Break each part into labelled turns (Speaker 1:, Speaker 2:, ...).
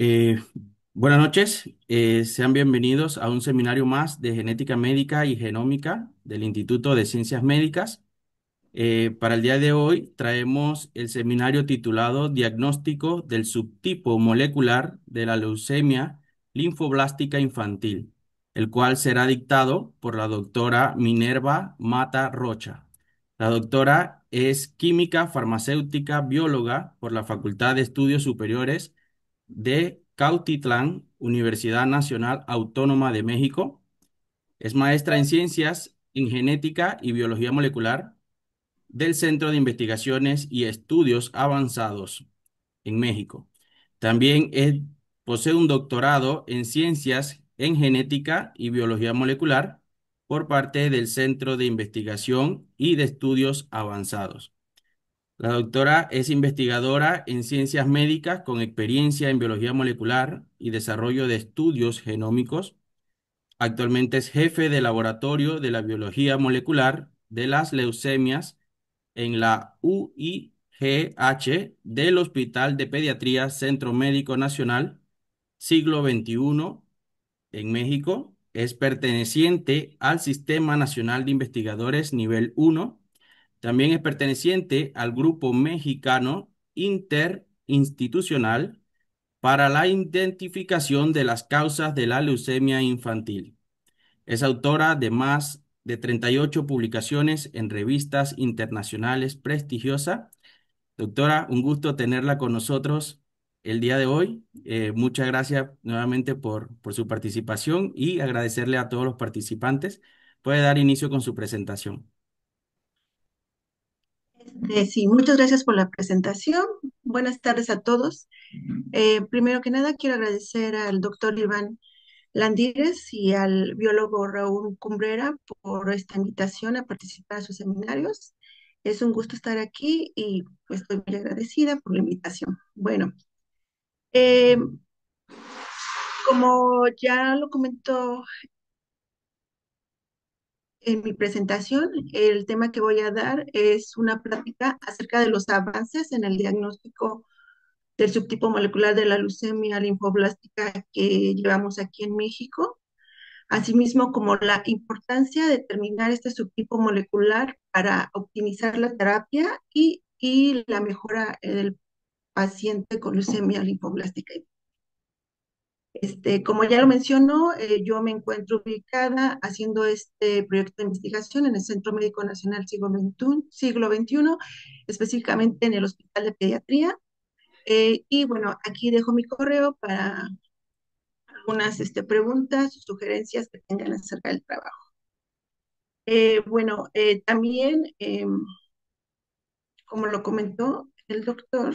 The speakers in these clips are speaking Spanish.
Speaker 1: Eh, Buenas noches, sean bienvenidos a un seminario más de genética médica y genómica del Instituto de Ciencias Médicas. Para el día de hoy traemos el seminario titulado Diagnóstico del subtipo molecular de la leucemia linfoblástica infantil, el cual será dictado por la doctora Minerva Mata Rocha. La doctora es química farmacéutica bióloga por la Facultad de Estudios Superiores de Cautitlán, Universidad Nacional Autónoma de México. Es maestra en ciencias en genética y biología molecular del Centro de Investigaciones y Estudios Avanzados en México. También posee un doctorado en ciencias en genética y biología molecular por parte del Centro de Investigación y de Estudios Avanzados. La doctora es investigadora en ciencias médicas con experiencia en biología molecular y desarrollo de estudios genómicos. Actualmente es jefe de laboratorio de la biología molecular de las leucemias en la UIGH del Hospital de Pediatría Centro Médico Nacional Siglo XXI en México. Es perteneciente al Sistema Nacional de Investigadores Nivel 1. También es perteneciente al Grupo Mexicano Interinstitucional para la Identificación de las Causas de la Leucemia Infantil. Es autora de más de 38 publicaciones en revistas internacionales prestigiosas. Doctora, un gusto tenerla con nosotros el día de hoy. Muchas gracias nuevamente por su participación y agradecerle a todos los participantes. Puede dar inicio con su presentación.
Speaker 2: Sí, muchas gracias por la presentación. Buenas tardes a todos. Primero que nada, quiero agradecer al doctor Iván Landírez y al biólogo Raúl Cumbrera por esta invitación a participar a sus seminarios. Es un gusto estar aquí y pues, estoy muy agradecida por la invitación. Bueno, eh, como ya lo comentó en mi presentación, el tema que voy a dar es una plática acerca de los avances en el diagnóstico del subtipo molecular de la leucemia linfoblástica que llevamos aquí en México, asimismo como la importancia de determinar este subtipo molecular para optimizar la terapia y la mejora del paciente con leucemia linfoblástica. Como ya lo mencionó, yo me encuentro ubicada haciendo este proyecto de investigación en el Centro Médico Nacional siglo XXI, específicamente en el Hospital de Pediatría. Y bueno, aquí dejo mi correo para algunas preguntas o sugerencias que tengan acerca del trabajo. También, como lo comentó el doctor,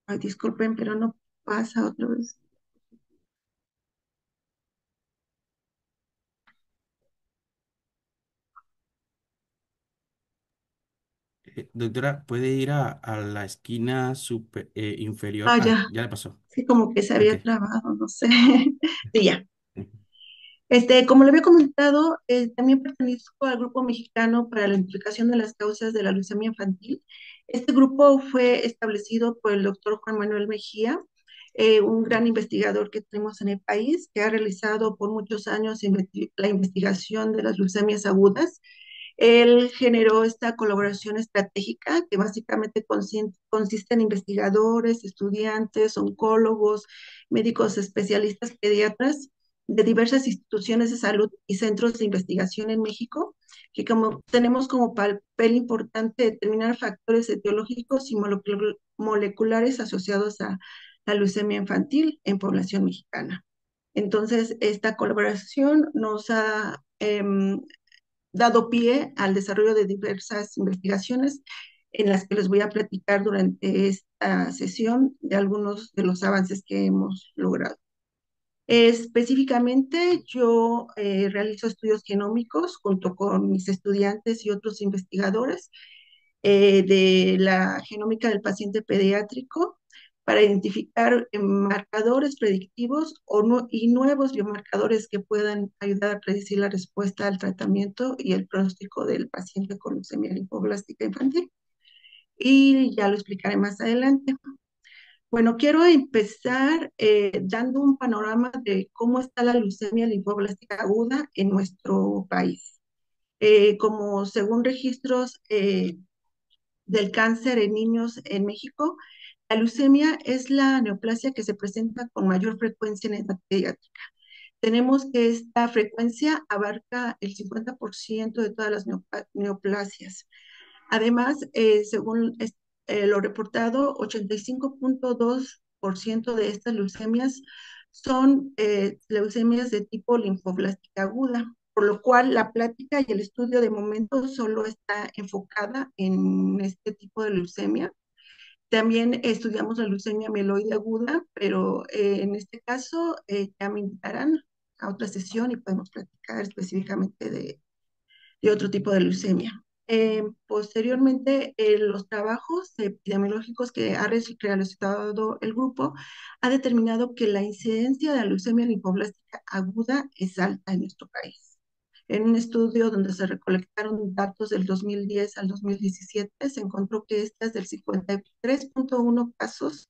Speaker 2: ay, disculpen, pero no pasa otra vez.
Speaker 1: Doctora, ¿puede ir a la esquina inferior?
Speaker 2: Ah,
Speaker 1: Ah,
Speaker 2: ya,
Speaker 1: ya le pasó.
Speaker 2: sí, como que se
Speaker 1: Ok.
Speaker 2: había trabado, no sé. Sí, ya. Como le había comentado, también pertenezco al Grupo Mexicano para la Identificación de las Causas de la Leucemia Infantil. Este grupo fue establecido por el doctor Juan Manuel Mejía, un gran investigador que tenemos en el país, que ha realizado por muchos años la investigación de las leucemias agudas. Él generó esta colaboración estratégica que básicamente consiste en investigadores, estudiantes, oncólogos, médicos especialistas, pediatras de diversas instituciones de salud y centros de investigación en México, que como tenemos como papel importante determinar factores etiológicos y moleculares asociados a la leucemia infantil en población mexicana. Entonces, esta colaboración nos ha dado pie al desarrollo de diversas investigaciones en las que les voy a platicar durante esta sesión de algunos de los avances que hemos logrado. Específicamente, yo realizo estudios genómicos junto con mis estudiantes y otros investigadores de la genómica del paciente pediátrico para identificar marcadores predictivos y nuevos biomarcadores que puedan ayudar a predecir la respuesta al tratamiento y el pronóstico del paciente con leucemia linfoblástica infantil. Y ya lo explicaré más adelante. Bueno, quiero empezar dando un panorama de cómo está la leucemia linfoblástica aguda en nuestro país. Como según registros del cáncer en niños en México, la leucemia es la neoplasia que se presenta con mayor frecuencia en edad pediátrica. Tenemos que esta frecuencia abarca el 50% de todas las neoplasias. Además, según lo reportado, 85.2% de estas leucemias son leucemias de tipo linfoblástica aguda, por lo cual la plática y el estudio de momento solo está enfocada en este tipo de leucemia. También estudiamos la leucemia mieloide aguda, pero en este caso ya me invitarán a otra sesión y podemos platicar específicamente de otro tipo de leucemia. Posteriormente, los trabajos epidemiológicos que ha realizado el grupo ha determinado que la incidencia de la leucemia linfoblástica aguda es alta en nuestro país. En un estudio donde se recolectaron datos del 2010 al 2017, se encontró que esta es del 53.1 casos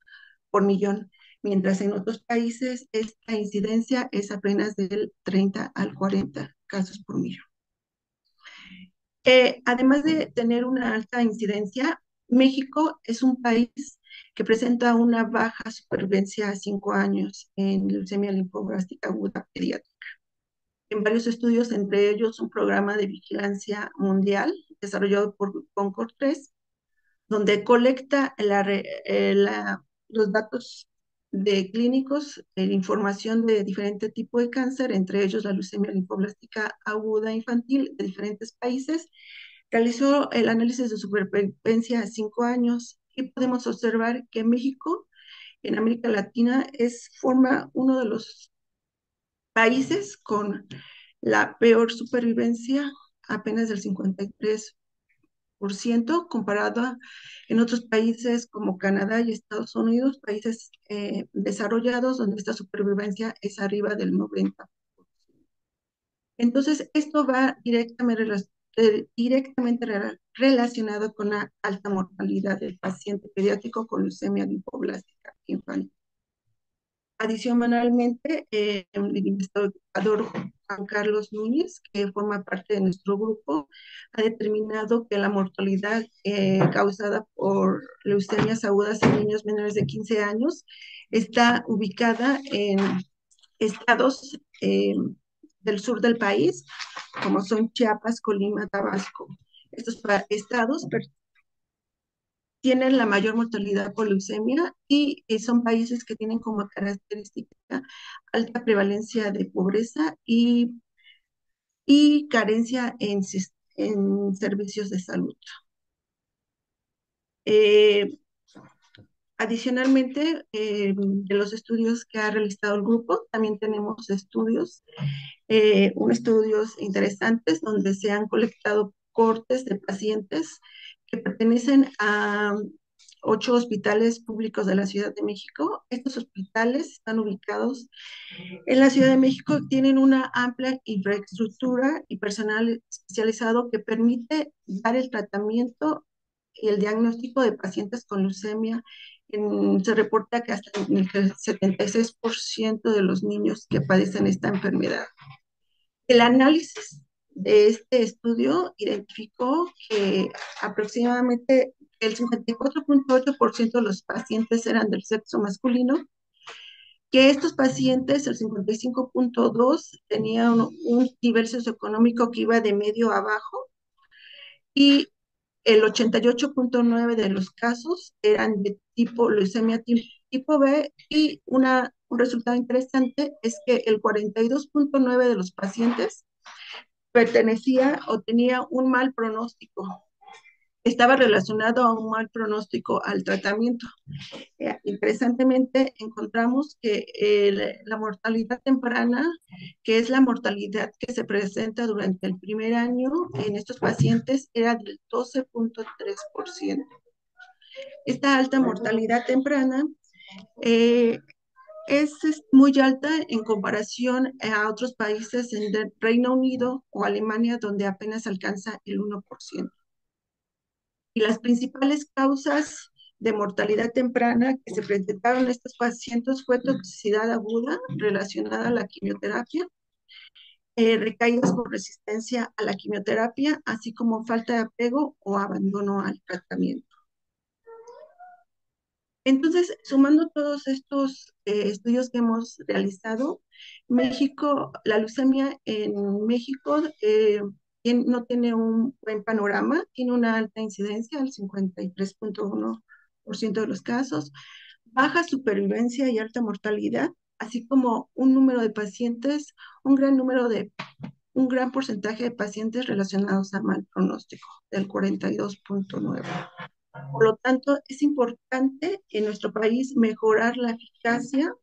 Speaker 2: por millón, mientras en otros países esta incidencia es apenas del 30 al 40 casos por millón. Además de tener una alta incidencia, México es un país que presenta una baja supervivencia a 5 años en leucemia linfoblástica aguda pediátrica. En varios estudios, entre ellos un programa de vigilancia mundial desarrollado por Concord 3, donde colecta los datos de clínicos, información de diferente tipo de cáncer, entre ellos la leucemia linfoblástica aguda infantil de diferentes países. Realizó el análisis de supervivencia a 5 años y podemos observar que México, en América Latina, forma uno de los países con la peor supervivencia, apenas del 53%, comparado en otros países como Canadá y Estados Unidos, países desarrollados donde esta supervivencia es arriba del 90%. Entonces, esto va directamente relacionado con la alta mortalidad del paciente pediátrico con leucemia linfoblástica infantil. Adicionalmente, el investigador Juan Carlos Núñez, que forma parte de nuestro grupo, ha determinado que la mortalidad causada por leucemias agudas en niños menores de 15 años está ubicada en estados del sur del país, como son Chiapas, Colima, Tabasco. Estos estados tienen la mayor mortalidad por leucemia y son países que tienen como característica alta prevalencia de pobreza y carencia en servicios de salud. Adicionalmente, de los estudios que ha realizado el grupo, también tenemos estudios interesantes donde se han colectado cortes de pacientes que pertenecen a 8 hospitales públicos de la Ciudad de México. Estos hospitales están ubicados en la Ciudad de México, tienen una amplia infraestructura y personal especializado que permite dar el tratamiento y el diagnóstico de pacientes con leucemia. Se reporta que hasta el 76% de los niños que padecen esta enfermedad. El análisis de este estudio identificó que aproximadamente el 54.8% de los pacientes eran del sexo masculino, que estos pacientes, el 55.2%, tenían un nivel socioeconómico que iba de medio a bajo y el 88.9% de los casos eran de tipo leucemia tipo B y un resultado interesante es que el 42.9% de los pacientes pertenecía o tenía un mal pronóstico, estaba relacionado a un mal pronóstico al tratamiento. Interesantemente, encontramos que la mortalidad temprana, que es la mortalidad que se presenta durante el primer año en estos pacientes, era del 12.3%. Esta alta mortalidad temprana Eh, es muy alta en comparación a otros países en el Reino Unido o Alemania, donde apenas alcanza el 1%. Y las principales causas de mortalidad temprana que se presentaron en estos pacientes fue toxicidad aguda relacionada a la quimioterapia, recaídas por resistencia a la quimioterapia, así como falta de apego o abandono al tratamiento. Entonces, sumando todos estos estudios que hemos realizado, México, la leucemia en México no tiene un buen panorama, tiene una alta incidencia, el 53.1% de los casos, baja supervivencia y alta mortalidad, así como un número de pacientes, un gran número de, un gran porcentaje de pacientes relacionados a mal pronóstico, del 42.9. Por lo tanto, es importante en nuestro país mejorar la eficacia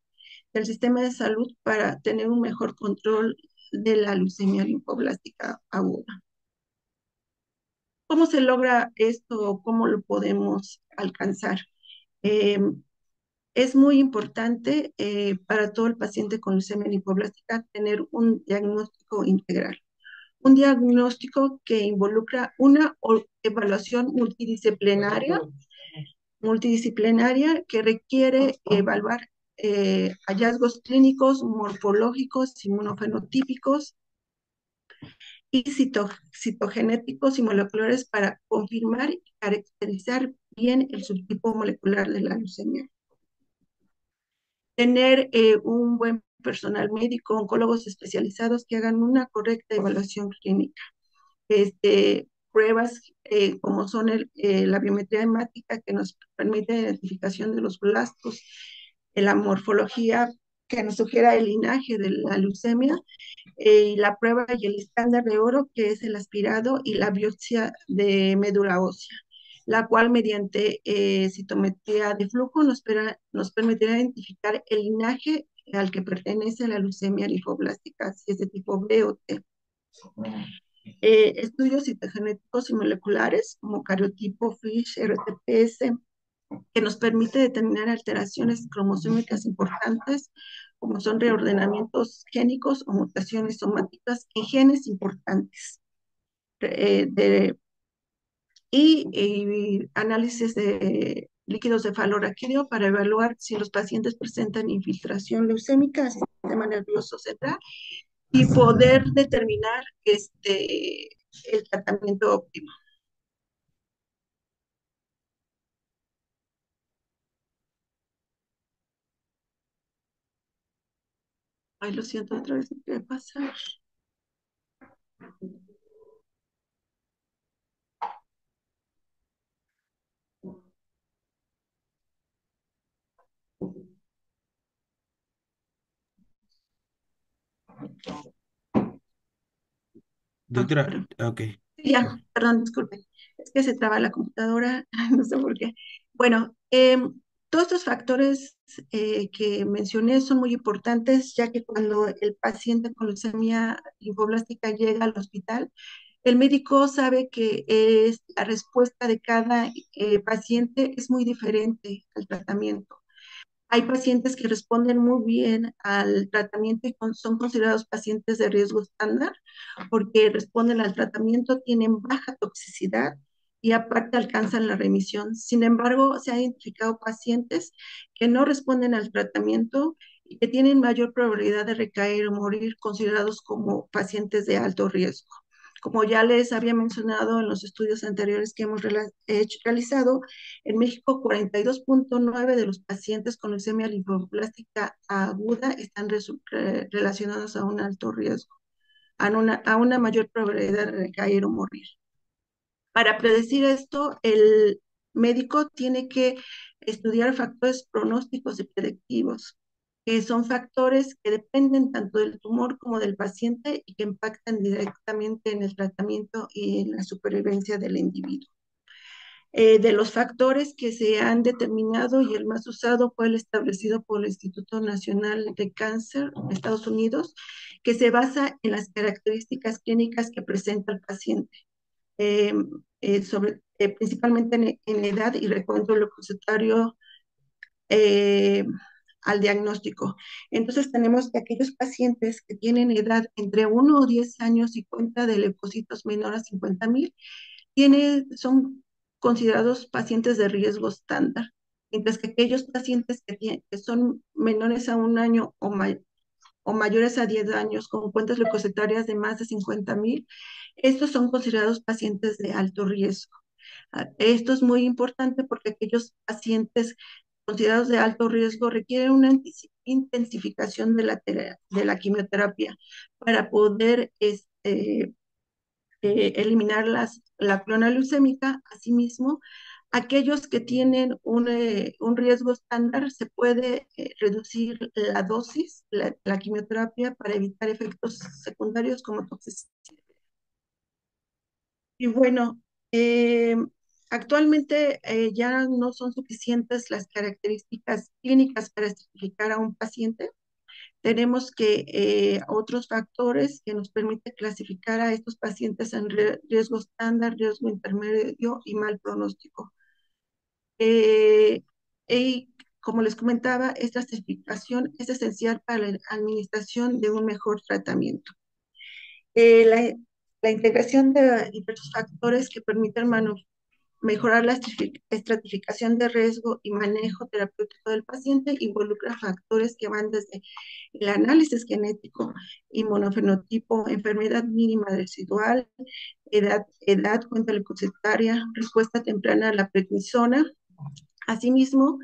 Speaker 2: del sistema de salud para tener un mejor control de la leucemia linfoblástica aguda. ¿Cómo se logra esto? ¿Cómo lo podemos alcanzar? Eh, es muy importante para todo el paciente con leucemia linfoblástica tener un diagnóstico integral. Un diagnóstico que involucra una evaluación multidisciplinaria que requiere evaluar hallazgos clínicos, morfológicos, inmunofenotípicos y citogenéticos y moleculares para confirmar y caracterizar bien el subtipo molecular de la leucemia. Tener un buen personal médico, oncólogos especializados que hagan una correcta evaluación clínica. Pruebas como son la biometría hemática que nos permite la identificación de los blastos, la morfología que nos sugiera el linaje de la leucemia, y la prueba y el estándar de oro que es el aspirado y la biopsia de médula ósea, la cual mediante citometría de flujo nos permitirá identificar el linaje al que pertenece la leucemia linfoblástica, si es de tipo B o T. Estudios citogenéticos y moleculares como cariotipo, FISH, RTPS, que nos permite determinar alteraciones cromosómicas importantes, como son reordenamientos génicos o mutaciones somáticas en genes importantes. Eh, de, y análisis de líquidos de cefalorraquídeo para evaluar si los pacientes presentan infiltración leucémica al sistema nervioso central y poder determinar el tratamiento óptimo. Ay, lo siento, otra vez, ¿qué pasa? Ah,
Speaker 1: Doctora,
Speaker 2: perdón.
Speaker 1: ok.
Speaker 2: Sí, ya, perdón, disculpe. Es que se traba la computadora, no sé por qué. Bueno, todos estos factores que mencioné son muy importantes, ya que cuando el paciente con leucemia linfoblástica llega al hospital, el médico sabe que la respuesta de cada paciente es muy diferente al tratamiento. Hay pacientes que responden muy bien al tratamiento y son considerados pacientes de riesgo estándar porque responden al tratamiento, tienen baja toxicidad y aparte alcanzan la remisión. Sin embargo, se han identificado pacientes que no responden al tratamiento y que tienen mayor probabilidad de recaer o morir, considerados como pacientes de alto riesgo. Como ya les había mencionado en los estudios anteriores que hemos realizado, en México 42.9 de los pacientes con leucemia linfoblástica aguda están relacionados a un alto riesgo, a una mayor probabilidad de recaer o morir. Para predecir esto, el médico tiene que estudiar factores pronósticos y predictivos, que son factores que dependen tanto del tumor como del paciente y que impactan directamente en el tratamiento y en la supervivencia del individuo. De los factores que se han determinado y el más usado fue el establecido por el Instituto Nacional de Cáncer de Estados Unidos, que se basa en las características clínicas que presenta el paciente, eh, principalmente en edad y recuento leucocitario eh, al diagnóstico. Entonces tenemos que aquellos pacientes que tienen edad entre 1 o 10 años y cuenta de leucocitos menor a 50,000, son considerados pacientes de riesgo estándar, mientras que aquellos pacientes que son menores a 1 año o mayores a 10 años con cuentas leucocitarias de más de 50,000, estos son considerados pacientes de alto riesgo. Esto es muy importante porque aquellos pacientes considerados de alto riesgo requieren una intensificación de la quimioterapia para poder eliminar la clona leucémica. Asimismo, aquellos que tienen un riesgo estándar, se puede reducir la dosis, la quimioterapia, para evitar efectos secundarios como toxicidad. Y bueno, eh, actualmente ya no son suficientes las características clínicas para estratificar a un paciente. Tenemos que otros factores que nos permiten clasificar a estos pacientes en riesgo estándar, riesgo intermedio y mal pronóstico. Eh, y como les comentaba, esta estratificación es esencial para la administración de un mejor tratamiento. Eh, la, la integración de diversos factores que permiten mejorar la estratificación de riesgo y manejo terapéutico del paciente involucra factores que van desde el análisis genético, inmunofenotipo, enfermedad mínima residual, cuenta leucocitaria, respuesta temprana a la prednisona. Asimismo,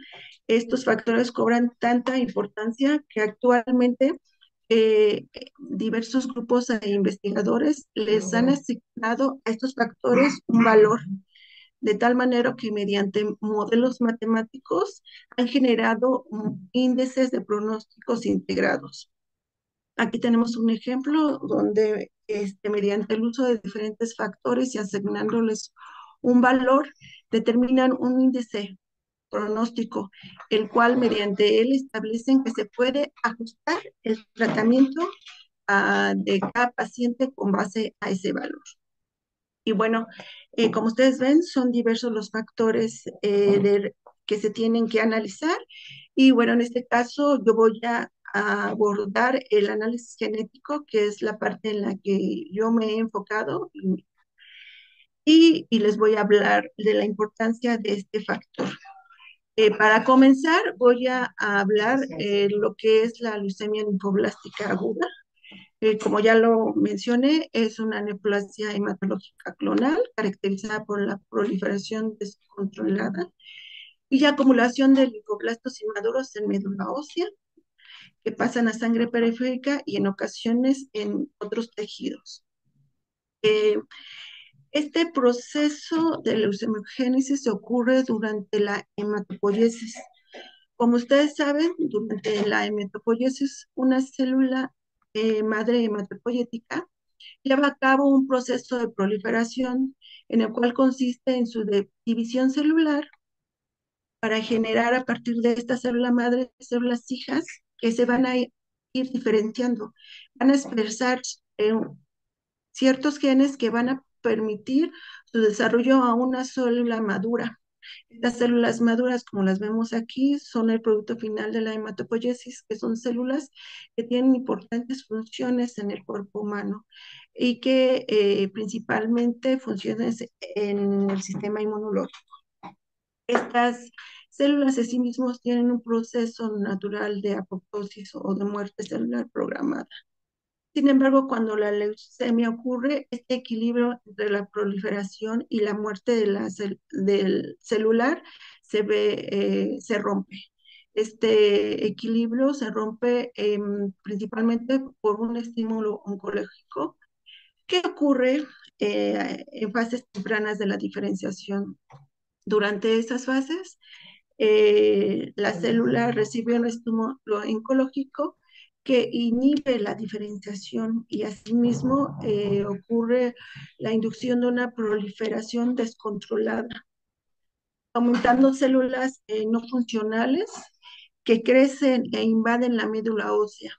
Speaker 2: estos factores cobran tanta importancia que actualmente diversos grupos e investigadores les han asignado a estos factores un valor, de tal manera que mediante modelos matemáticos han generado índices de pronósticos integrados. Aquí tenemos un ejemplo donde mediante el uso de diferentes factores y asignándoles un valor, determinan un índice pronóstico, el cual mediante él establecen que se puede ajustar el tratamiento de cada paciente con base a ese valor. Y bueno, como ustedes ven, son diversos los factores que se tienen que analizar. Y bueno, en este caso yo voy a abordar el análisis genético, que es la parte en la que yo me he enfocado, y les voy a hablar de la importancia de este factor. Para comenzar, voy a hablar lo que es la leucemia linfoblástica aguda. Como ya lo mencioné, es una neoplasia hematológica clonal caracterizada por la proliferación descontrolada y acumulación de linfoblastos inmaduros en médula ósea que pasan a sangre periférica y en ocasiones en otros tejidos. Eh, este proceso de leucemogénesis ocurre durante la hematopoiesis. Como ustedes saben, durante la hematopoiesis, una célula madre hematopoyética lleva a cabo un proceso de proliferación en el cual consiste en su división celular para generar a partir de esta célula madre células hijas que se van a ir diferenciando. Van a expresar ciertos genes que van a permitir su desarrollo a una célula madura. Estas células maduras, como las vemos aquí, son el producto final de la hematopoiesis, que son células que tienen importantes funciones en el cuerpo humano y que principalmente funcionan en el sistema inmunológico. Estas células en sí mismos tienen un proceso natural de apoptosis o de muerte celular programada. Sin embargo, cuando la leucemia ocurre, este equilibrio entre la proliferación y la muerte del celular se rompe. Este equilibrio se rompe principalmente por un estímulo oncológico que ocurre en fases tempranas de la diferenciación. Durante esas fases, la célula recibe un estímulo oncológico que inhibe la diferenciación y asimismo ocurre la inducción de una proliferación descontrolada, aumentando células no funcionales que crecen e invaden la médula ósea,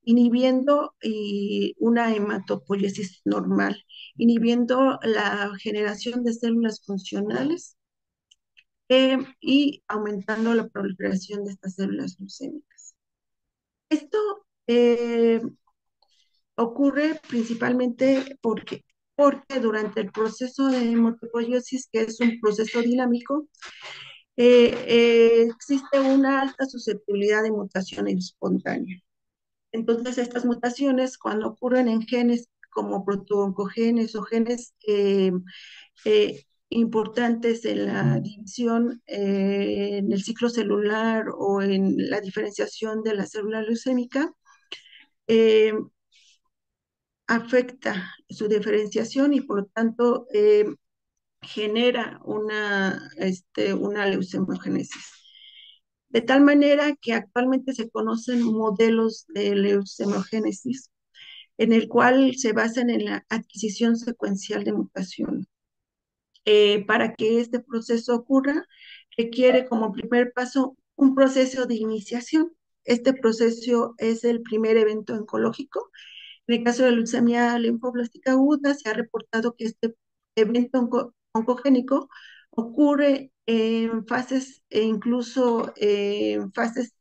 Speaker 2: inhibiendo una hematopoiesis normal, inhibiendo la generación de células funcionales y aumentando la proliferación de estas células leucémicas. Esto ocurre principalmente porque durante el proceso de hematopoiesis, que es un proceso dinámico, existe una alta susceptibilidad de mutación espontánea. Entonces, estas mutaciones, cuando ocurren en genes como protooncogenes o genes importantes en la división, en el ciclo celular o en la diferenciación de la célula leucémica, eh, afecta su diferenciación y por lo tanto genera una leucemogénesis. De tal manera que actualmente se conocen modelos de leucemogénesis en el cual se basan en la adquisición secuencial de mutaciones. Para que este proceso ocurra, requiere como primer paso un proceso de iniciación. Este proceso es el primer evento oncológico. En el caso de la leucemia linfoblástica aguda, se ha reportado que este evento oncogénico ocurre en fases e incluso en fases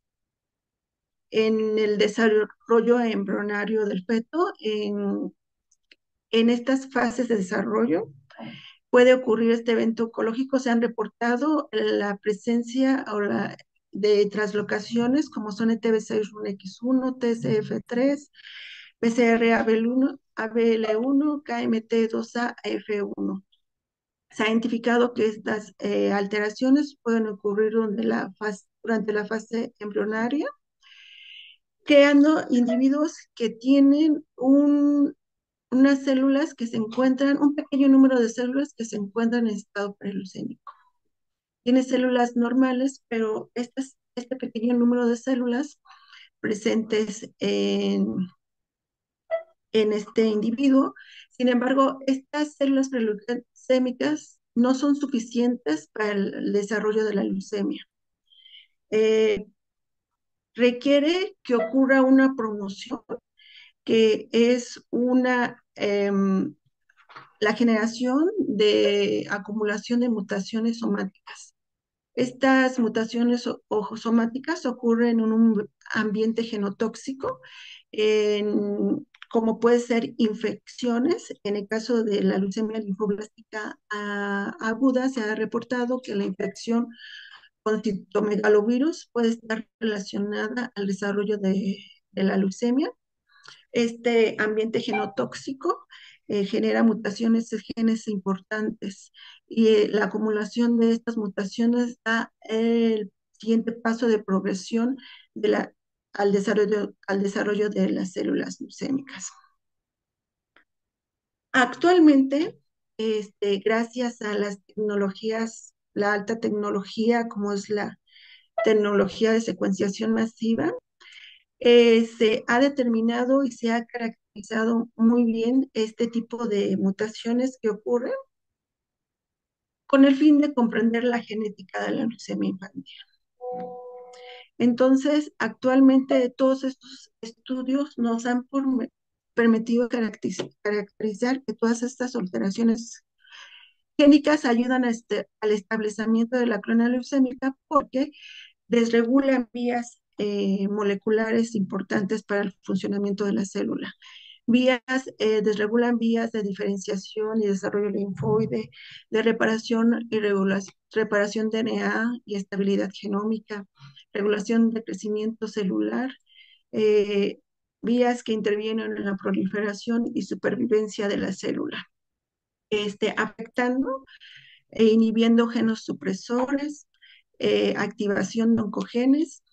Speaker 2: en el desarrollo embrionario del feto. En estas fases de desarrollo puede ocurrir este evento oncológico. Se han reportado la presencia de translocaciones como son ETB61X1, TCF3, PCR ABL1, KMT2A, F1. Se ha identificado que estas alteraciones pueden ocurrir durante la fase embrionaria, creando individuos que tienen unas células que se encuentran, un pequeño número de células que se encuentran en estado preleucémico. Tiene células normales, pero este pequeño número de células presentes en este individuo. Sin embargo, estas células preleucémicas no son suficientes para el desarrollo de la leucemia. Eh, Requiere que ocurra una promoción, que es la generación de acumulación de mutaciones somáticas. Estas mutaciones somáticas ocurren en un ambiente genotóxico, como puede ser infecciones. En el caso de la leucemia linfoblástica aguda, se ha reportado que la infección con citomegalovirus puede estar relacionada al desarrollo de la leucemia. Este ambiente genotóxico genera mutaciones de genes importantes y la acumulación de estas mutaciones da el siguiente paso de progresión al desarrollo de las células leucémicas. Actualmente, gracias a las tecnologías, la alta tecnología, como es la tecnología de secuenciación masiva, se ha determinado y se ha caracterizado muy bien este tipo de mutaciones que ocurren con el fin de comprender la genética de la leucemia infantil. Entonces, actualmente todos estos estudios nos han permitido caracterizar que todas estas alteraciones génicas ayudan al establecimiento de la clona leucémica porque desregulan vías moleculares importantes para el funcionamiento de la célula. Desregulan vías de diferenciación y desarrollo linfoide, de reparación y reparación de DNA y estabilidad genómica, regulación de crecimiento celular, eh, vías que intervienen en la proliferación y supervivencia de la célula, afectando e inhibiendo genos supresores, activación de oncogenes,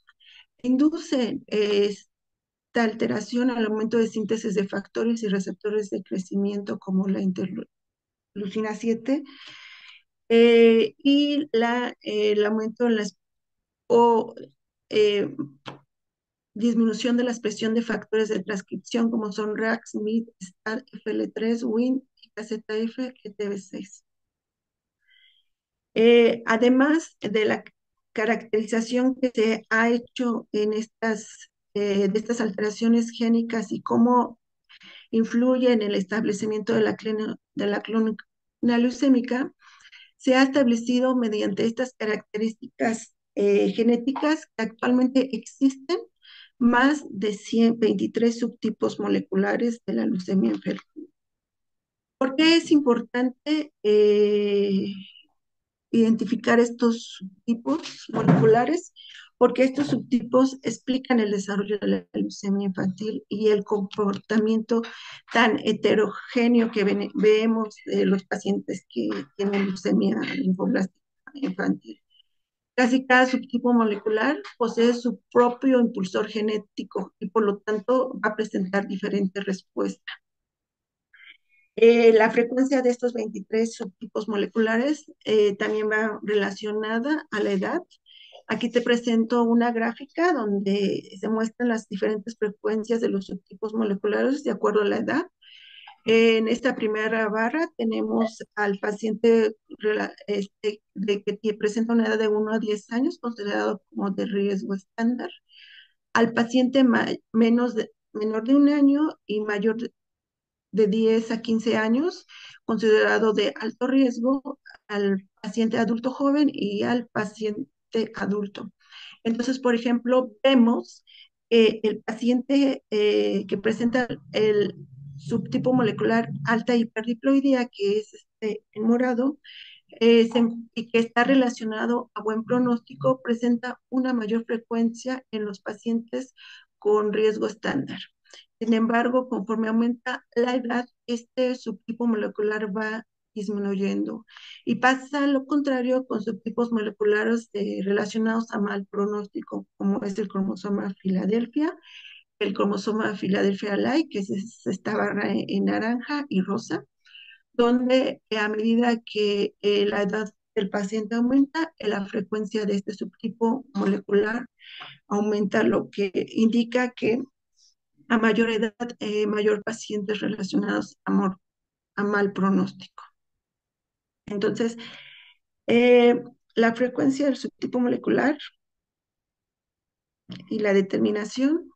Speaker 2: induce esta alteración al aumento de síntesis de factores y receptores de crecimiento como la interleucina 7 y el aumento en o eh, disminución de la expresión de factores de transcripción como son RAX, MIT, STAR, FL3, WIN y KZF, ETB6. Además de la caracterización que se ha hecho de estas alteraciones génicas y cómo influye en el establecimiento de la clona leucémica, Se ha establecido mediante estas características genéticas que actualmente existen más de 123 subtipos moleculares de la leucemia infantil. ¿Por qué es importante identificar estos subtipos moleculares? Porque estos subtipos explican el desarrollo de la leucemia infantil y el comportamiento tan heterogéneo que vemos de los pacientes que tienen leucemia linfoblástica infantil. Casi cada subtipo molecular posee su propio impulsor genético y por lo tanto va a presentar diferentes respuestas. La frecuencia de estos 23 subtipos moleculares también va relacionada a la edad. Aquí te presento una gráfica donde se muestran las diferentes frecuencias de los subtipos moleculares de acuerdo a la edad. En esta primera barra tenemos al paciente que presenta una edad de 1 a 10 años, considerado como de riesgo estándar, al paciente menor de 1 año y mayor de 10 a 15 años, considerado de alto riesgo, al paciente adulto joven y al paciente adulto. Entonces, por ejemplo, vemos que el paciente que presenta el subtipo molecular alta hiperdiploidía, que es en morado, y que está relacionado a buen pronóstico, presenta una mayor frecuencia en los pacientes con riesgo estándar. Sin embargo, conforme aumenta la edad, este subtipo molecular va disminuyendo y pasa lo contrario con subtipos moleculares relacionados a mal pronóstico, como es el cromosoma Filadelfia, el cromosoma Filadelfia Like, que es esta barra en naranja y rosa, donde a medida que la edad del paciente aumenta, la frecuencia de este subtipo molecular aumenta, lo que indica que a mayor edad, mayor pacientes relacionados a mal pronóstico. Entonces, eh, la frecuencia del subtipo molecular y la determinación.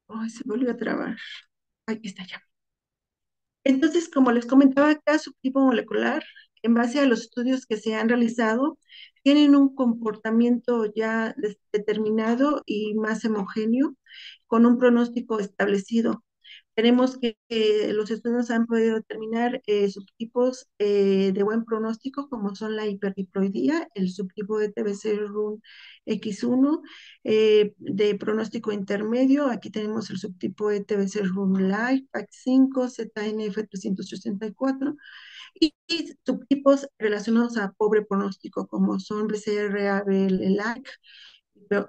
Speaker 2: Ay, se volvió a trabar. Aquí está ya. Entonces, como les comentaba, cada subtipo molecular, en base a los estudios que se han realizado, tienen un comportamiento ya determinado y más homogéneo, con un pronóstico establecido. Tenemos que los estudios han podido determinar subtipos de buen pronóstico, como son la hiperdiploidía, el subtipo de TBC-RUN X1, de pronóstico intermedio. Aquí tenemos el subtipo de TBC-RUN Light, PAC5, ZNF384, y subtipos relacionados a pobre pronóstico, como son BCR-ABL-LAC,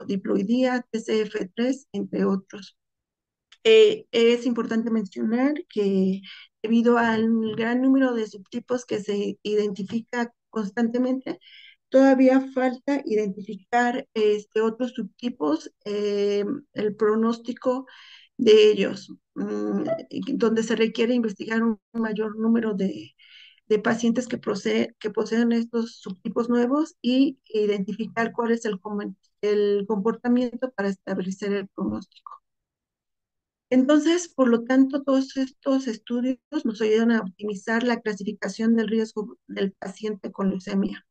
Speaker 2: diploidía, TCF3, entre otros. Es importante mencionar que debido al gran número de subtipos que se identifica constantemente, todavía falta identificar otros subtipos, el pronóstico de ellos, donde se requiere investigar un mayor número de pacientes que poseen estos subtipos nuevos y identificar cuál es el comportamiento para establecer el pronóstico. Entonces, por lo tanto, todos estos estudios nos ayudan a optimizar la clasificación del riesgo del paciente con leucemia,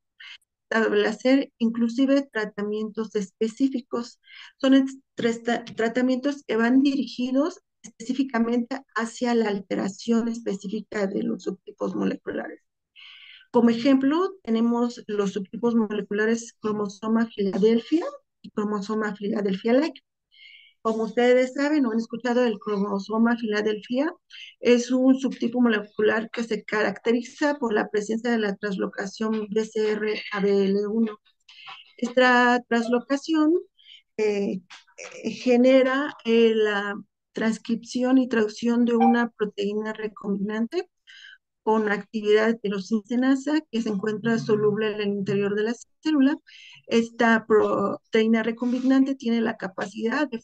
Speaker 2: establecer inclusive tratamientos específicos. Son tratamientos que van dirigidos específicamente hacia la alteración específica de los subtipos moleculares. Como ejemplo, tenemos los subtipos moleculares cromosoma Filadelfia y cromosoma Filadelfia-like. Como ustedes saben o han escuchado, el cromosoma Filadelfia es un subtipo molecular que se caracteriza por la presencia de la translocación BCR-ABL1. Esta translocación eh, genera la transcripción y traducción de una proteína recombinante con actividad de tirosinasa que se encuentra soluble en el interior de la célula. Esta proteína recombinante tiene la capacidad de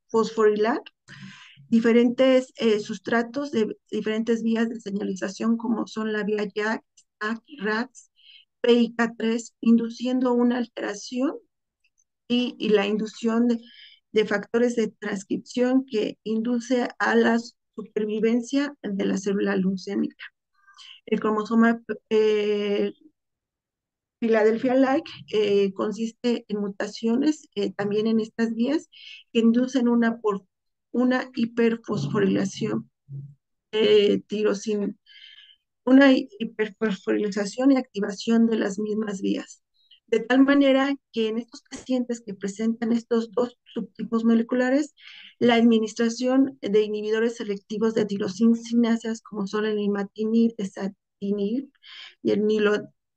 Speaker 2: fosforilar diferentes sustratos de diferentes vías de señalización como son la vía JAK, STAC, RAX, PIK3, induciendo una alteración y la inducción de factores de transcripción que induce a la supervivencia de la célula leucémica. El cromosoma Philadelphia-like consiste en mutaciones también en estas vías que inducen una hiperfosforilación tirosina, una hiperfosforilación y activación de las mismas vías. De tal manera que en estos pacientes que presentan estos dos subtipos moleculares, la administración de inhibidores selectivos de tirosinasas, como son el imatinib, esatinib y el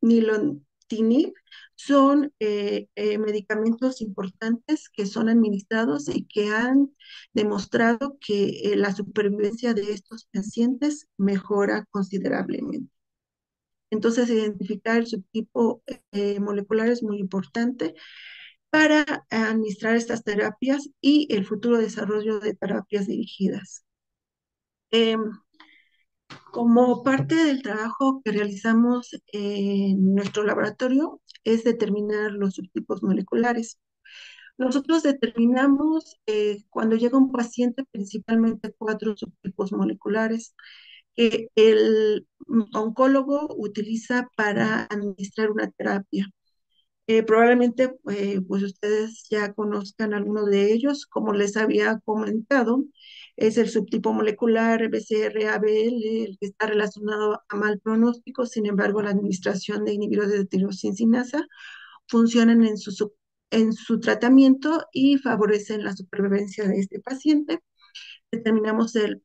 Speaker 2: nilotinib, son medicamentos importantes que son administrados y que han demostrado que la supervivencia de estos pacientes mejora considerablemente. Entonces, identificar el subtipo molecular es muy importante para administrar estas terapias y el futuro desarrollo de terapias dirigidas. Eh, Como parte del trabajo que realizamos en nuestro laboratorio es determinar los subtipos moleculares. Nosotros determinamos cuando llega un paciente principalmente cuatro subtipos moleculares que el oncólogo utiliza para administrar una terapia. Probablemente pues ustedes ya conozcan alguno de ellos, como les había comentado, es el subtipo molecular BCR-ABL, el que está relacionado a mal pronóstico. Sin embargo, la administración de inhibidores de tirosinasa funcionan en su tratamiento y favorecen la supervivencia de este paciente. Determinamos el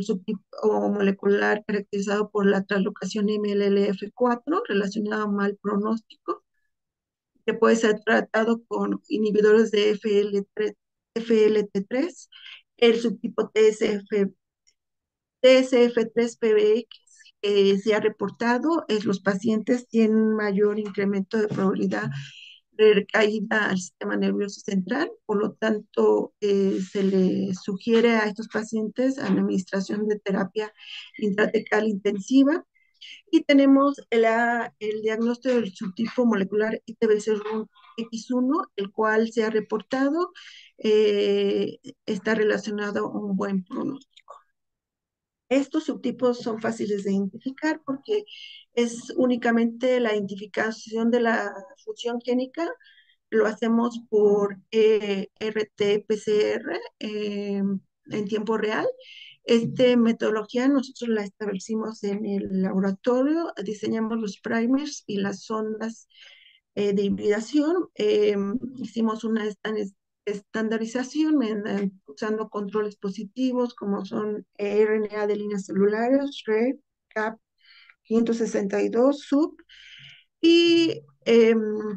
Speaker 2: subtipo molecular caracterizado por la translocación MLLF4 relacionado a mal pronóstico, que puede ser tratado con inhibidores de FLT3, el subtipo TSF3-PBX, que se ha reportado, los pacientes tienen mayor incremento de probabilidad de recaída al sistema nervioso central. Por lo tanto, se le sugiere a estos pacientes la administración de terapia intratecal intensiva. Y tenemos el diagnóstico del subtipo molecular ITBC-X1, el cual se ha reportado, está relacionado a un buen pronóstico. Estos subtipos son fáciles de identificar porque es únicamente la identificación de la función génica. Lo hacemos por RT-PCR en tiempo real. Esta metodología nosotros la establecimos en el laboratorio, diseñamos los primers y las sondas de hibridación. Hicimos una estandarización usando controles positivos como son RNA de líneas celulares, RED, CAP 562, SUB, y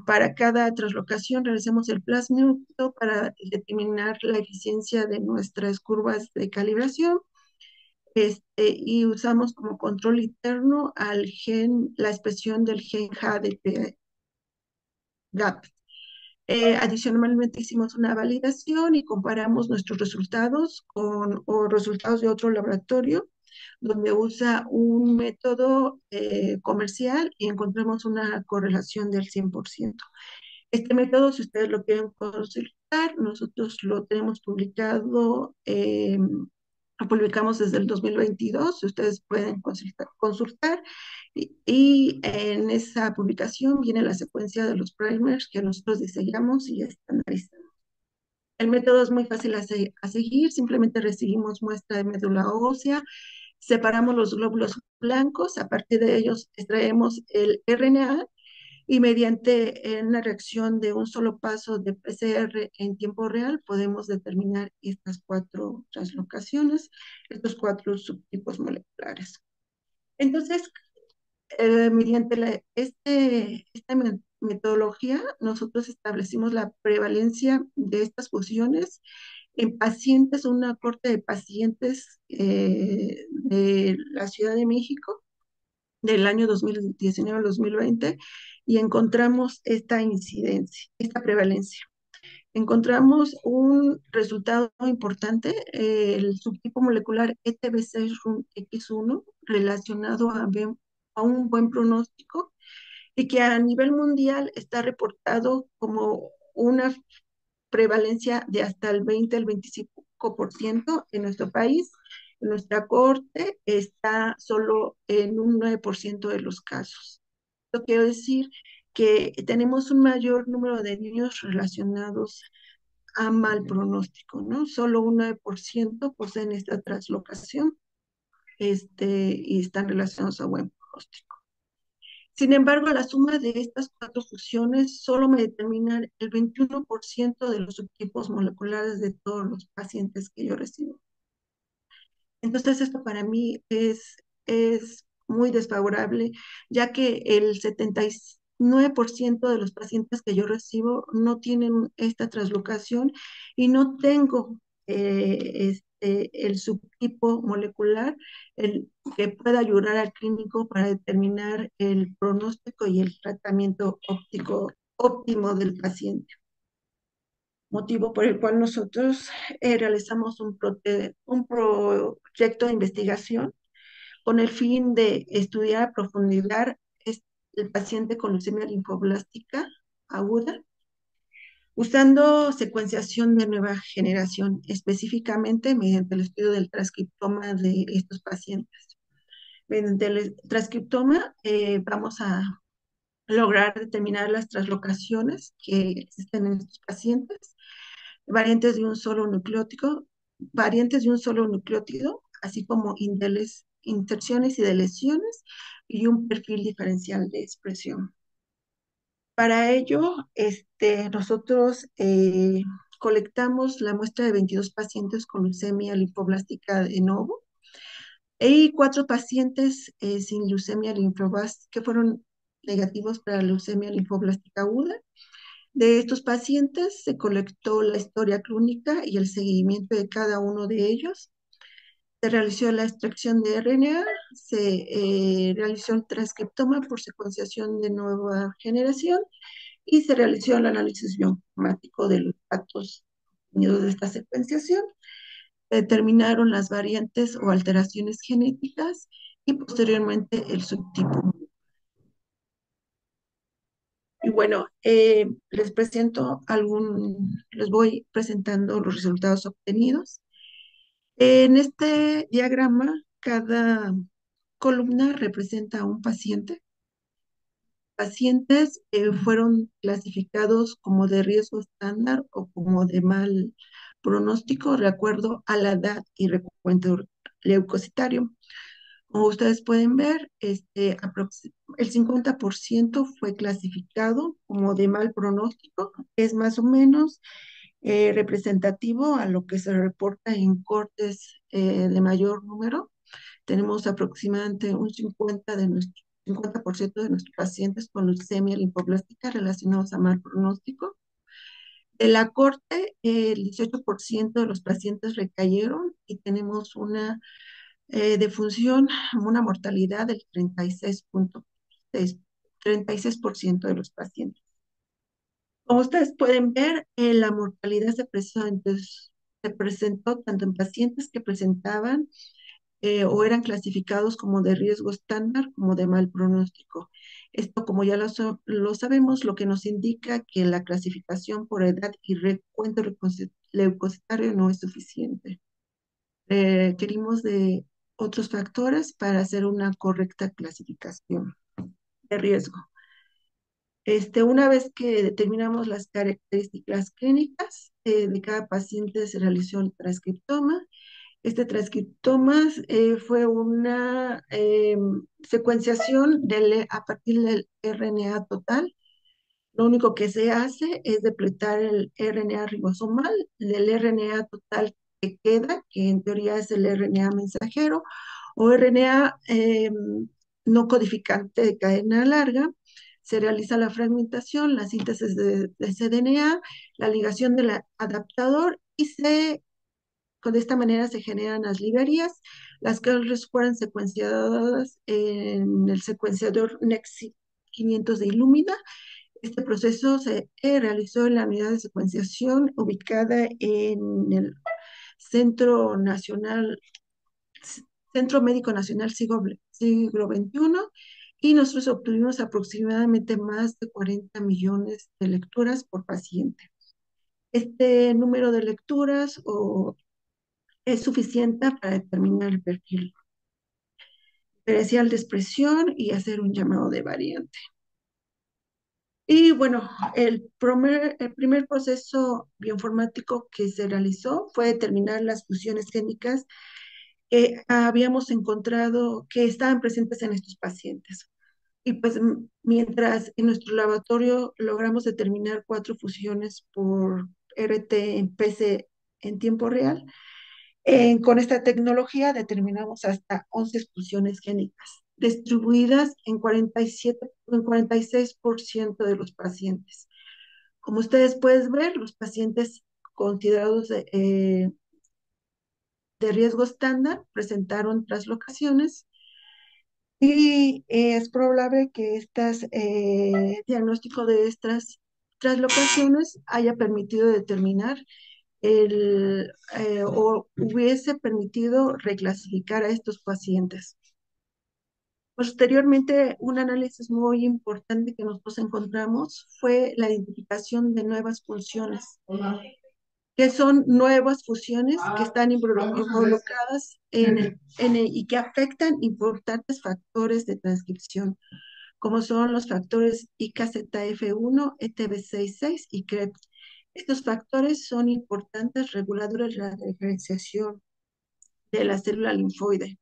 Speaker 2: para cada translocación realizamos el plasmímetro para determinar la eficiencia de nuestras curvas de calibración. Y usamos como control interno al gen, la expresión del gen HADP-GAP. Adicionalmente hicimos una validación y comparamos nuestros resultados con resultados de otro laboratorio donde usa un método comercial y encontramos una correlación del 100%. Este método, si ustedes lo quieren consultar, nosotros lo tenemos publicado, lo publicamos desde el 2022, ustedes pueden consultar y en esa publicación viene la secuencia de los primers que nosotros diseñamos y estandarizamos. El método es muy fácil a seguir, simplemente recibimos muestra de médula ósea, separamos los glóbulos blancos, a partir de ellos extraemos el RNA y mediante una reacción de un solo paso de PCR en tiempo real podemos determinar estas cuatro translocaciones, estos cuatro subtipos moleculares. Entonces, mediante esta metodología, nosotros establecimos la prevalencia de estas fusiones en pacientes, una corte de pacientes de la Ciudad de México del año 2019 al 2020 y encontramos esta incidencia, esta prevalencia. Encontramos un resultado importante, el subtipo molecular ETB6-RUNX1 relacionado a un buen pronóstico y que a nivel mundial está reportado como una prevalencia de hasta el 20 al 25% en nuestro país. En nuestra corte está solo en un 9% de los casos. Esto quiere decir que tenemos un mayor número de niños relacionados a mal pronóstico, ¿no? Solo un 9% poseen esta translocación, y están relacionados a buen pronóstico. Sin embargo, la suma de estas cuatro fusiones solo me determina el 21% de los subtipos moleculares de todos los pacientes que yo recibo. Entonces, esto para mí es muy desfavorable, ya que el 79% de los pacientes que yo recibo no tienen esta translocación y no tengo el subtipo molecular que pueda ayudar al clínico para determinar el pronóstico y el tratamiento óptimo del paciente, motivo por el cual nosotros realizamos un proyecto de investigación con el fin de estudiar a profundidad el paciente con leucemia linfoblástica aguda, usando secuenciación de nueva generación, específicamente mediante el estudio del transcriptoma de estos pacientes. Mediante el transcriptoma vamos a lograr determinar las translocaciones que existen en estos pacientes, variantes de un solo nucleótido, variantes de un solo nucleótido, así como inserciones y deleciones y un perfil diferencial de expresión. Para ello, nosotros colectamos la muestra de 22 pacientes con leucemia linfoblástica de novo y 4 pacientes sin leucemia linfoblástica que fueron negativos para leucemia linfoblástica aguda. De estos pacientes se colectó la historia clínica y el seguimiento de cada uno de ellos. Se realizó la extracción de RNA, se realizó el transcriptoma por secuenciación de nueva generación y se realizó el análisis bioinformático de los datos obtenidos de esta secuenciación. Se determinaron las variantes o alteraciones genéticas y posteriormente el subtipo. Y bueno, les voy presentando los resultados obtenidos. En este diagrama, cada columna representa a un paciente. Pacientes fueron clasificados como de riesgo estándar o como de mal pronóstico de acuerdo a la edad y recuento leucocitario. Como ustedes pueden ver, el 50% fue clasificado como de mal pronóstico, es más o menos representativo a lo que se reporta en cortes de mayor número. Tenemos aproximadamente un 50% de nuestros pacientes con leucemia linfoblástica relacionados a mal pronóstico. De la corte, el 18% de los pacientes recayeron y tenemos una defunción, una mortalidad del 36% de los pacientes. Como ustedes pueden ver, la mortalidad se presentó tanto en pacientes que presentaban o eran clasificados como de riesgo estándar como de mal pronóstico. Esto, como ya lo sabemos, lo que nos indica que la clasificación por edad y recuento leucocitario no es suficiente. Requerimos de otros factores para hacer una correcta clasificación de riesgo. Una vez que determinamos las características clínicas de cada paciente, se realizó el transcriptoma. Este transcriptoma fue una secuenciación a partir del RNA total. Lo único que se hace es depletar el RNA ribosomal del RNA total que queda, que en teoría es el RNA mensajero o RNA no codificante de cadena larga. Se realiza la fragmentación, la síntesis de cDNA, la ligación del adaptador de esta manera se generan las librerías, las que fueron secuenciadas en el secuenciador Nexi 500 de Illumina. Este proceso se realizó en la unidad de secuenciación ubicada en el Centro Nacional, Centro Médico Nacional siglo XXI, y nosotros obtuvimos aproximadamente más de 40 millones de lecturas por paciente. Este número de lecturas es suficiente para determinar el perfil diferencial de expresión y hacer un llamado de variante. Y bueno, el primer proceso bioinformático que se realizó fue determinar las funciones génicas que habíamos encontrado que estaban presentes en estos pacientes. Y pues mientras en nuestro laboratorio logramos determinar 4 fusiones por RT en PC en tiempo real, con esta tecnología determinamos hasta 11 fusiones génicas distribuidas en 46% de los pacientes. Como ustedes pueden ver, los pacientes considerados de riesgo estándar presentaron traslocaciones y es probable que diagnóstico de estas traslocaciones haya permitido determinar o hubiese permitido reclasificar a estos pacientes. Posteriormente, un análisis muy importante que nosotros encontramos fue la identificación de nuevas funciones, que son nuevas fusiones que están involucradas y que afectan importantes factores de transcripción, como son los factores IKZF1, ETB66 y CREP. Estos factores son importantes reguladores de la diferenciación de la célula linfoide.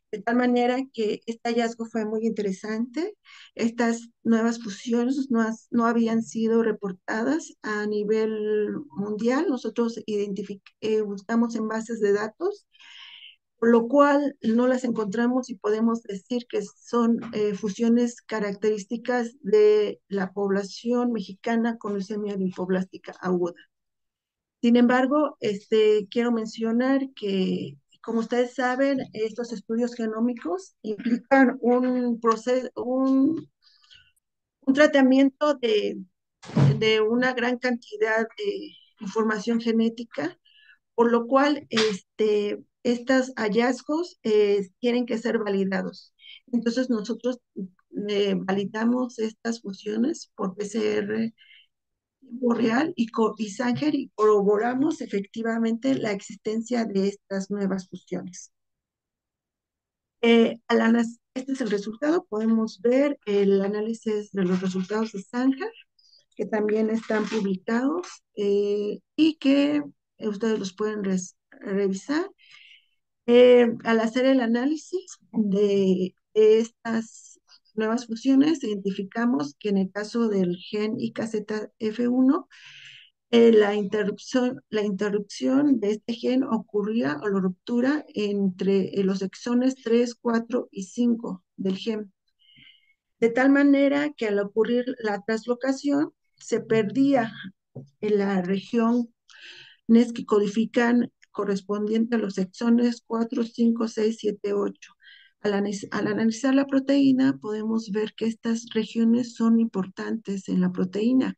Speaker 2: De tal manera que este hallazgo fue muy interesante. Estas nuevas fusiones no habían sido reportadas a nivel mundial. Nosotros buscamos en bases de datos, por lo cual no las encontramos y podemos decir que son fusiones características de la población mexicana con leucemia linfoblástica aguda. Sin embargo, quiero mencionar que, como ustedes saben, estos estudios genómicos implican un tratamiento de una gran cantidad de información genética, por lo cual estos hallazgos tienen que ser validados. Entonces, nosotros validamos estas funciones por PCR tiempo real y Sanger y corroboramos efectivamente la existencia de estas nuevas fusiones. Este es el resultado. Podemos ver el análisis de los resultados de Sanger, que también están publicados y que ustedes los pueden revisar. Al hacer el análisis de estas nuevas fusiones, identificamos que en el caso del gen IKZF1, la interrupción de este gen ocurría o la ruptura entre los exones 3, 4 y 5 del gen. De tal manera que al ocurrir la translocación, se perdía en la región NES que codifican correspondiente a los exones 4, 5, 6, 7, 8. Al analizar la proteína, podemos ver que estas regiones son importantes en la proteína,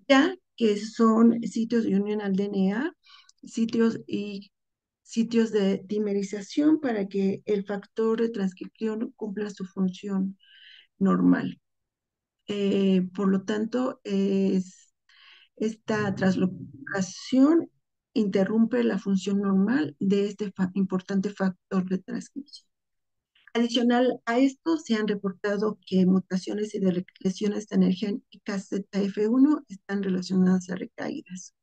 Speaker 2: ya que son sitios de unión al DNA, sitios de dimerización para que el factor de transcripción cumpla su función normal. Por lo tanto, esta translocación interrumpe la función normal de este importante factor de transcripción. Adicional a esto, se han reportado que mutaciones y lesiones en el gen IKZF1 están relacionadas a recaídas.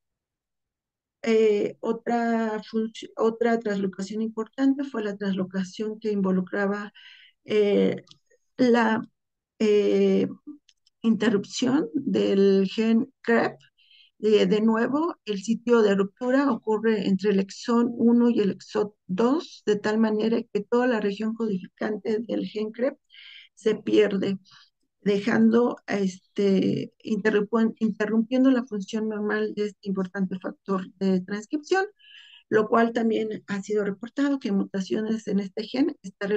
Speaker 2: Otra translocación importante fue la translocación que involucraba la eh, interrupción del gen CREP. De nuevo, el sitio de ruptura ocurre entre el exón 1 y el exón 2, de tal manera que toda la región codificante del gen CREP se pierde. dejando, interrumpiendo la función normal de este importante factor de transcripción, lo cual también ha sido reportado que mutaciones en este gen está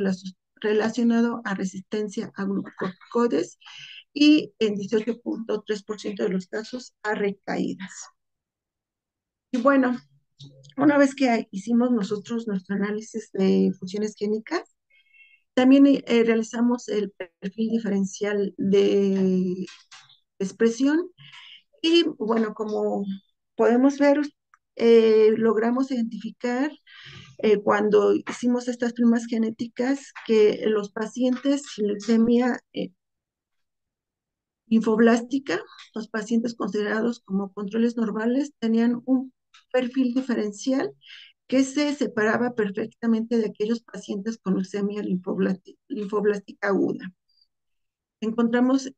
Speaker 2: relacionado a resistencia a glucocorticoides y en 18.3% de los casos a recaídas. Y bueno, una vez que hicimos nosotros nuestro análisis de funciones génicas, también realizamos el perfil diferencial de expresión y bueno, como podemos ver, logramos identificar cuando hicimos estas primas genéticas que los pacientes sin leucemia linfoblástica, los pacientes considerados como controles normales, tenían un perfil diferencial que se separaba perfectamente de aquellos pacientes con leucemia linfoblástica aguda. Encontramos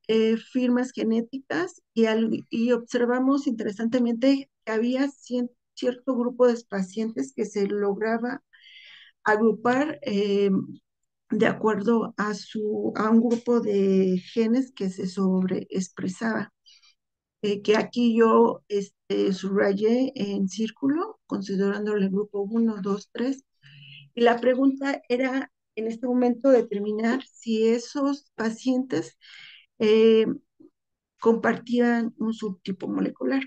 Speaker 2: firmas genéticas y observamos interesantemente que había cierto grupo de pacientes que se lograba agrupar de acuerdo a un grupo de genes que se sobreexpresaba, que aquí yo subrayé en círculo, considerándole el grupo uno, 2, 3. Y la pregunta era en este momento determinar si esos pacientes eh, compartían un subtipo molecular.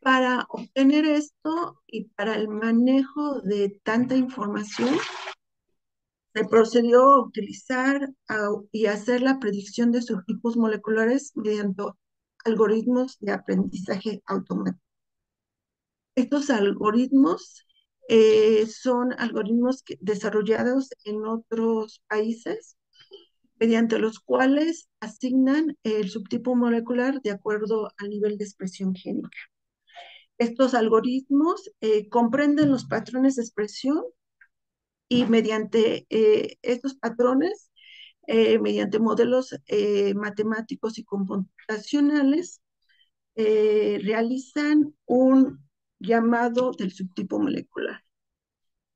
Speaker 2: Para obtener esto y para el manejo de tanta información, se procedió a utilizar y hacer la predicción de subtipos moleculares mediante algoritmos de aprendizaje automático. Estos algoritmos son algoritmos desarrollados en otros países, mediante los cuales asignan el subtipo molecular de acuerdo al nivel de expresión génica. Estos algoritmos comprenden los patrones de expresión y mediante estos patrones, mediante modelos matemáticos y computacionales, realizan un llamado del subtipo molecular.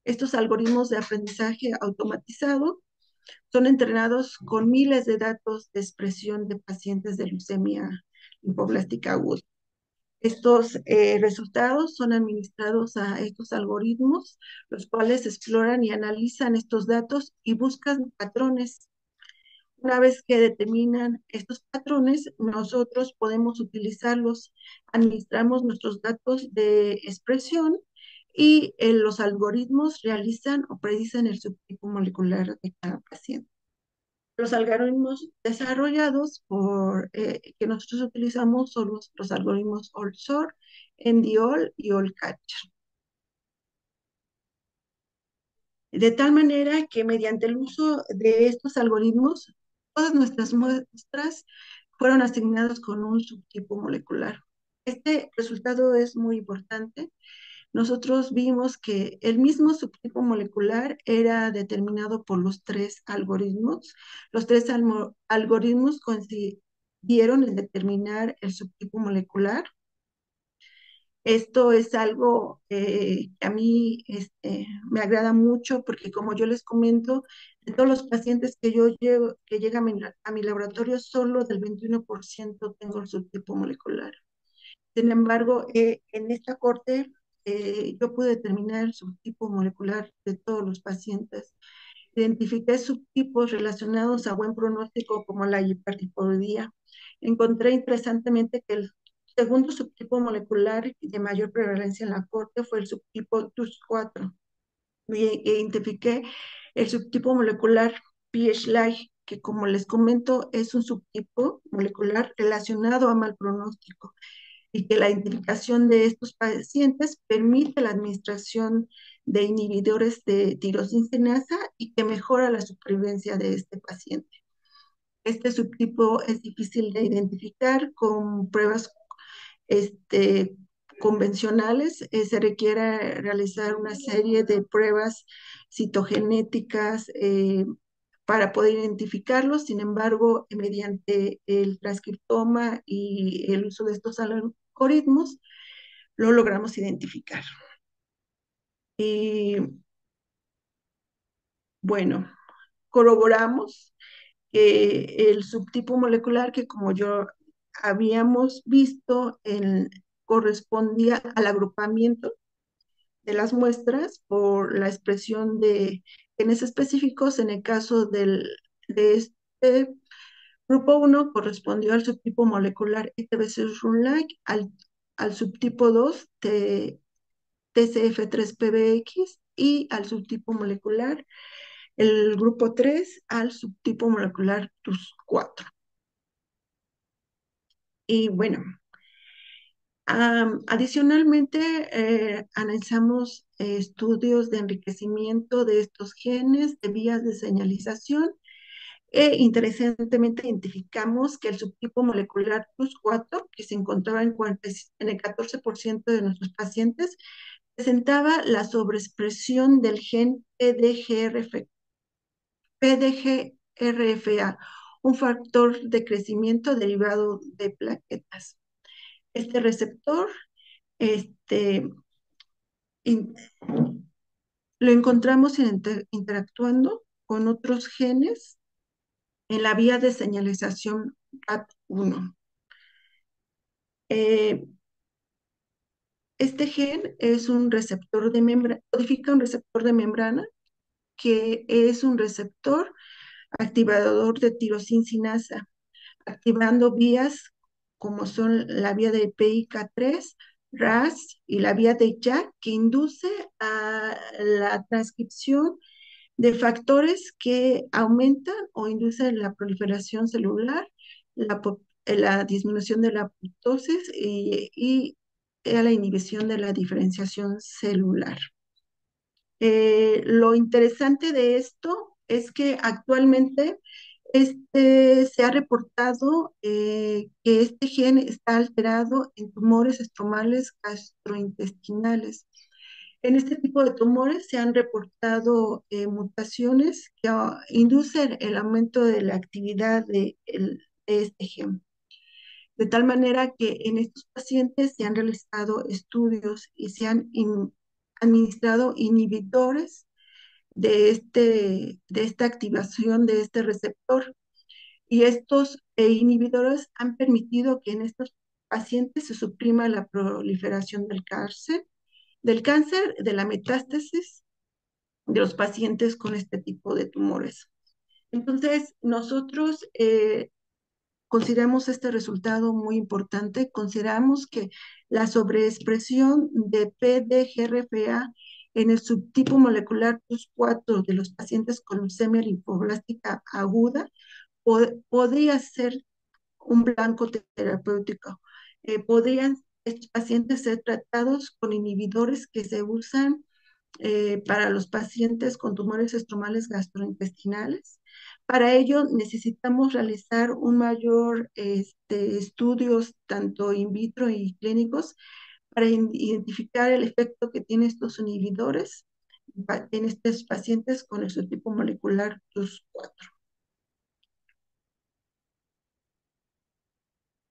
Speaker 2: Estos algoritmos de aprendizaje automatizado son entrenados con miles de datos de expresión de pacientes de leucemia linfoblástica aguda. Estos resultados son administrados a estos algoritmos, los cuales exploran y analizan estos datos y buscan patrones. Una vez que determinan estos patrones, nosotros podemos utilizarlos, administramos nuestros datos de expresión y los algoritmos realizan o predicen el subtipo molecular de cada paciente. Los algoritmos desarrollados que nosotros utilizamos son los algoritmos ALTSOR, NDALL y ALLCatcher. De tal manera que mediante el uso de estos algoritmos, todas nuestras muestras fueron asignadas con un subtipo molecular. Este resultado es muy importante. Nosotros vimos que el mismo subtipo molecular era determinado por los tres algoritmos. Los tres algoritmos coincidieron en determinar el subtipo molecular. Esto es algo que a mí me agrada mucho porque como yo les comento, de todos los pacientes que yo llevo, que llegan a mi laboratorio, solo del 21% tengo el subtipo molecular. Sin embargo, en esta corte yo pude determinar el subtipo molecular de todos los pacientes. Identifiqué subtipos relacionados a buen pronóstico como la hipertiroidía. Encontré interesantemente que el segundo subtipo molecular de mayor prevalencia en la corte fue el subtipo TUS4. Identifiqué el subtipo molecular PH-LY, que como les comento es un subtipo molecular relacionado a mal pronóstico y que la identificación de estos pacientes permite la administración de inhibidores de tirosinasa y que mejora la supervivencia de este paciente. Este subtipo es difícil de identificar con pruebas convencionales. Se requiere realizar una serie de pruebas citogenéticas para poder identificarlos. Sin embargo, mediante el transcriptoma y el uso de estos algoritmos, lo logramos identificar. Y bueno, corroboramos que el subtipo molecular que como yo habíamos visto correspondía al agrupamiento de las muestras por la expresión de genes específicos. En el caso de este grupo uno correspondió al subtipo molecular ITBC-RUNLIKE, al subtipo 2 de TCF3PBX y al subtipo molecular, el grupo 3 al subtipo molecular TUS4. Y bueno, adicionalmente, analizamos estudios de enriquecimiento de estos genes, de vías de señalización, e interesantemente identificamos que el subtipo molecular TUS4, que se encontraba en el 14% de nuestros pacientes, presentaba la sobreexpresión del gen PDGRFA, un factor de crecimiento derivado de plaquetas. Este receptor este, in- lo encontramos interactuando con otros genes en la vía de señalización CAT1. Eh, este gen es un receptor de membrana, codifica un receptor de membrana que es un receptor activador de tirosincinasa, activando vías como son la vía de PIK3, RAS y la vía de JAK, que induce a la transcripción de factores que aumentan o inducen la proliferación celular, la disminución de la apoptosis y a la inhibición de la diferenciación celular. Lo interesante de esto es que actualmente se ha reportado que este gen está alterado en tumores estromales gastrointestinales. En este tipo de tumores se han reportado mutaciones que inducen el aumento de la actividad de este gen. De tal manera que en estos pacientes se han realizado estudios y se han administrado inhibidores de esta activación de este receptor. Y estos inhibidores han permitido que en estos pacientes se suprima la proliferación del cáncer, de la metástasis de los pacientes con este tipo de tumores. Entonces, nosotros consideramos este resultado muy importante. Consideramos que la sobreexpresión de PDGRFA en el subtipo molecular TUS4 de los pacientes con leucemia linfoblástica aguda podría ser un blanco terapéutico. Podrían estos pacientes ser tratados con inhibidores que se usan para los pacientes con tumores estromales gastrointestinales. Para ello necesitamos realizar un mayor estudios tanto in vitro y clínicos para identificar el efecto que tienen estos inhibidores en estos pacientes con el subtipo molecular TUS4.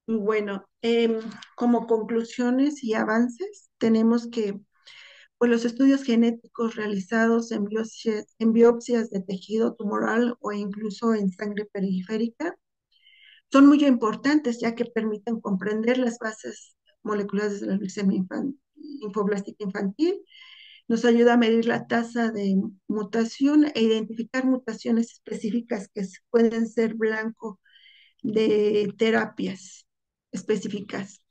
Speaker 2: Bueno, como conclusiones y avances, tenemos que pues, los estudios genéticos realizados en biopsias de tejido tumoral o incluso en sangre periférica son muy importantes ya que permiten comprender las bases moleculares de la leucemia linfoblástica infantil, nos ayuda a medir la tasa de mutación e identificar mutaciones específicas que pueden ser blanco de terapias específicas.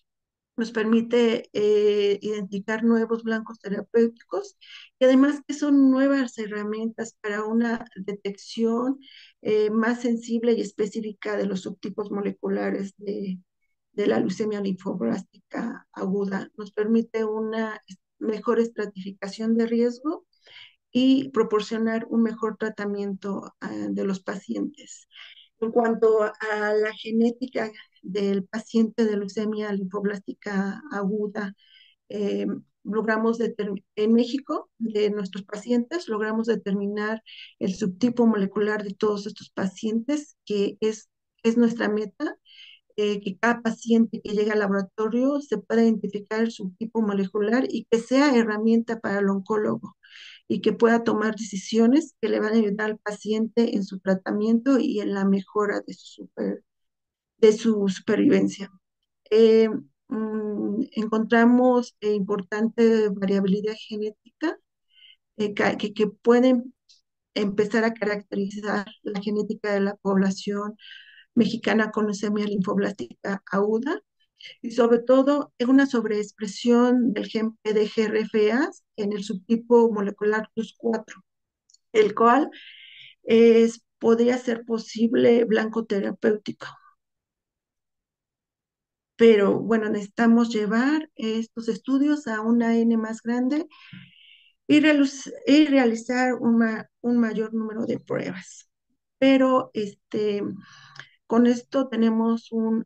Speaker 2: Nos permite identificar nuevos blancos terapéuticos y además que son nuevas herramientas para una detección más sensible y específica de los subtipos moleculares de la leucemia linfoblástica aguda. Nos permite una mejor estratificación de riesgo y proporcionar un mejor tratamiento de los pacientes. En cuanto a la genética del paciente de leucemia linfoblástica aguda, eh, en México, de nuestros pacientes, logramos determinar el subtipo molecular de todos estos pacientes, que es nuestra meta, que cada paciente que llegue al laboratorio se pueda identificar el subtipo molecular y que sea herramienta para el oncólogo y que pueda tomar decisiones que le van a ayudar al paciente en su tratamiento y en la mejora de su supervivencia. Eh, Encontramos importante variabilidad genética que pueden empezar a caracterizar la genética de la población mexicana con leucemia linfoblástica aguda y sobre todo en una sobreexpresión del gen PDGRFA en el subtipo molecular TUS4, el cual podría ser posible blanco terapéutico. Pero bueno, necesitamos llevar estos estudios a una N más grande y realizar un mayor número de pruebas. Pero con esto tenemos un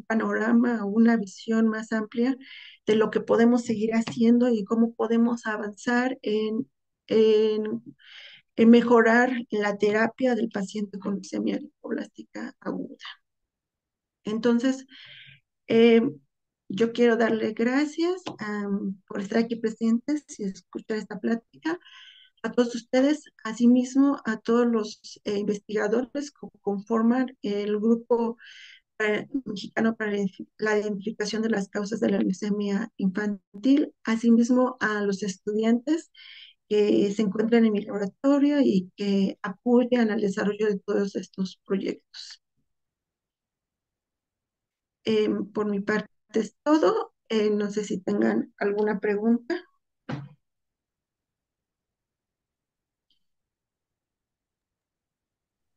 Speaker 2: panorama, una visión más amplia de lo que podemos seguir haciendo y cómo podemos avanzar en, en mejorar la terapia del paciente con leucemia linfoblástica aguda. Entonces, eh, yo quiero darle gracias por estar aquí presentes y escuchar esta plática a todos ustedes, asimismo a todos los investigadores que conforman el grupo mexicano para la identificación de las causas de la leucemia infantil, asimismo a los estudiantes que se encuentran en mi laboratorio y que apoyan al desarrollo de todos estos proyectos. Por mi parte es todo. No sé si tengan alguna pregunta.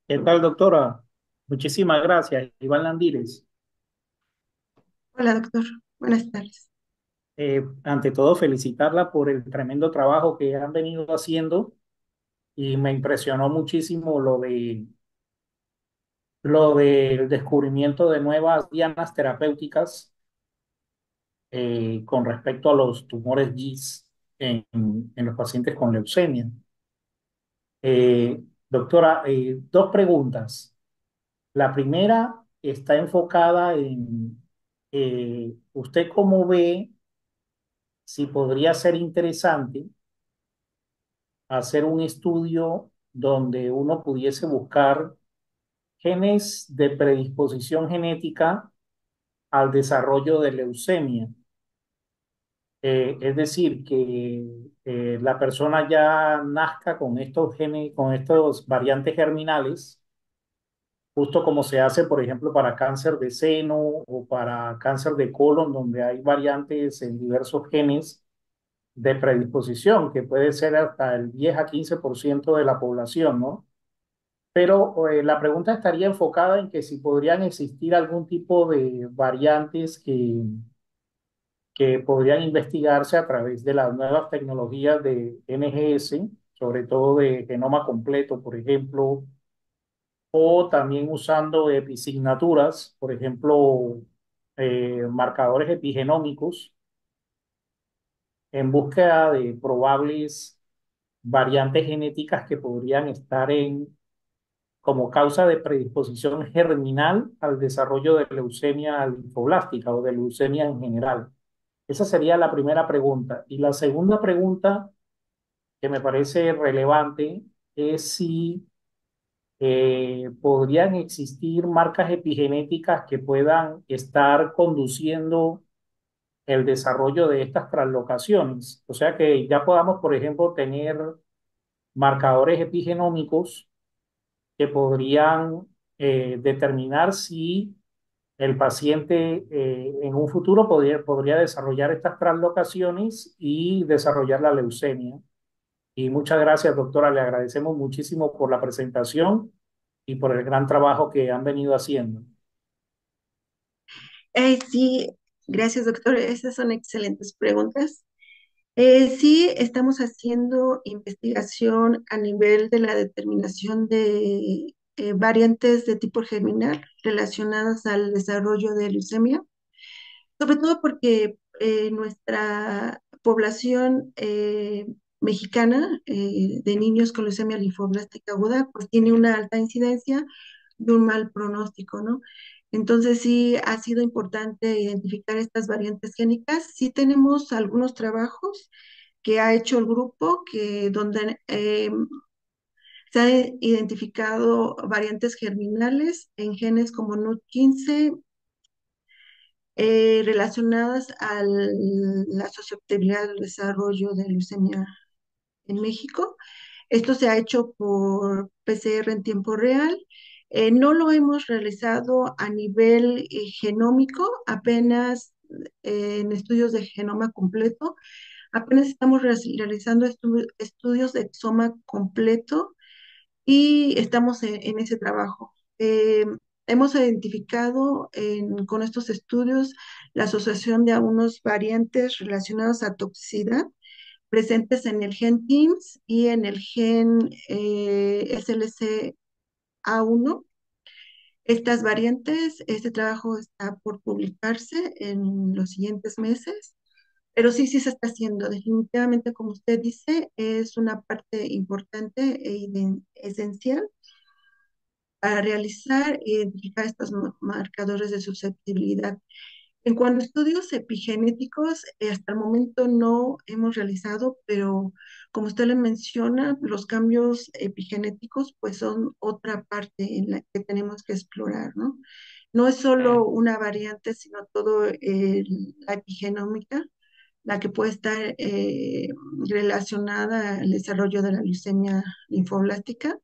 Speaker 3: ¿Qué tal, doctora? Muchísimas gracias, Iván Landírez.
Speaker 2: Hola, doctor. Buenas tardes.
Speaker 3: Ante todo, felicitarla por el tremendo trabajo que han venido haciendo y me impresionó muchísimo lo del descubrimiento de nuevas dianas terapéuticas con respecto a los tumores GIS en los pacientes con leucemia. Doctora, dos preguntas. La primera está enfocada en usted cómo ve si podría ser interesante hacer un estudio donde uno pudiese buscar genes de predisposición genética al desarrollo de leucemia. Es decir, que la persona ya nazca con estos genes, con estos variantes germinales, justo como se hace, por ejemplo, para cáncer de seno o para cáncer de colon, donde hay variantes en diversos genes de predisposición, que puede ser hasta el 10 a 15% de la población, ¿no? Pero la pregunta estaría enfocada en que si podrían existir algún tipo de variantes que podrían investigarse a través de las nuevas tecnologías de NGS, sobre todo de genoma completo, por ejemplo, o también usando episignaturas, por ejemplo, marcadores epigenómicos en búsqueda de probables variantes genéticas que podrían estar como causa de predisposición germinal al desarrollo de leucemia linfoblástica o de leucemia en general. Esa sería la primera pregunta. Y la segunda pregunta que me parece relevante es si podrían existir marcas epigenéticas que puedan estar conduciendo el desarrollo de estas translocaciones. O sea que ya podamos, por ejemplo, tener marcadores epigenómicos que podrían determinar si el paciente en un futuro podría desarrollar estas translocaciones y desarrollar la leucemia. Y muchas gracias, doctora. Le agradecemos muchísimo por la presentación y por el gran trabajo que han venido haciendo.
Speaker 2: Sí, gracias, doctor. Esas son excelentes preguntas. Sí, estamos haciendo investigación a nivel de la determinación de variantes de tipo germinal relacionadas al desarrollo de leucemia, sobre todo porque nuestra población mexicana de niños con leucemia linfoblástica aguda pues tiene una alta incidencia y un mal pronóstico, ¿no? Entonces sí ha sido importante identificar estas variantes génicas. Sí tenemos algunos trabajos que ha hecho el grupo, donde se han identificado variantes germinales en genes como NUT15 relacionadas a la susceptibilidad del desarrollo de leucemia en México. Esto se ha hecho por PCR en tiempo real. No lo hemos realizado a nivel genómico, apenas en estudios de genoma completo. Apenas estamos realizando estudios de exoma completo y estamos en ese trabajo. Hemos identificado con estos estudios la asociación de algunos variantes relacionados a toxicidad presentes en el gen TIMS y en el gen SLCA1. Estas variantes, este trabajo está por publicarse en los siguientes meses, pero sí, sí se está haciendo. Definitivamente, como usted dice, es una parte importante esencial para realizar e identificar estos marcadores de susceptibilidad. En cuanto a estudios epigenéticos, hasta el momento no hemos realizado, pero como usted le menciona, los cambios epigenéticos pues son otra parte en la que tenemos que explorar, ¿no? No es solo una variante, sino todo la epigenómica, la que puede estar relacionada al desarrollo de la leucemia linfoblástica.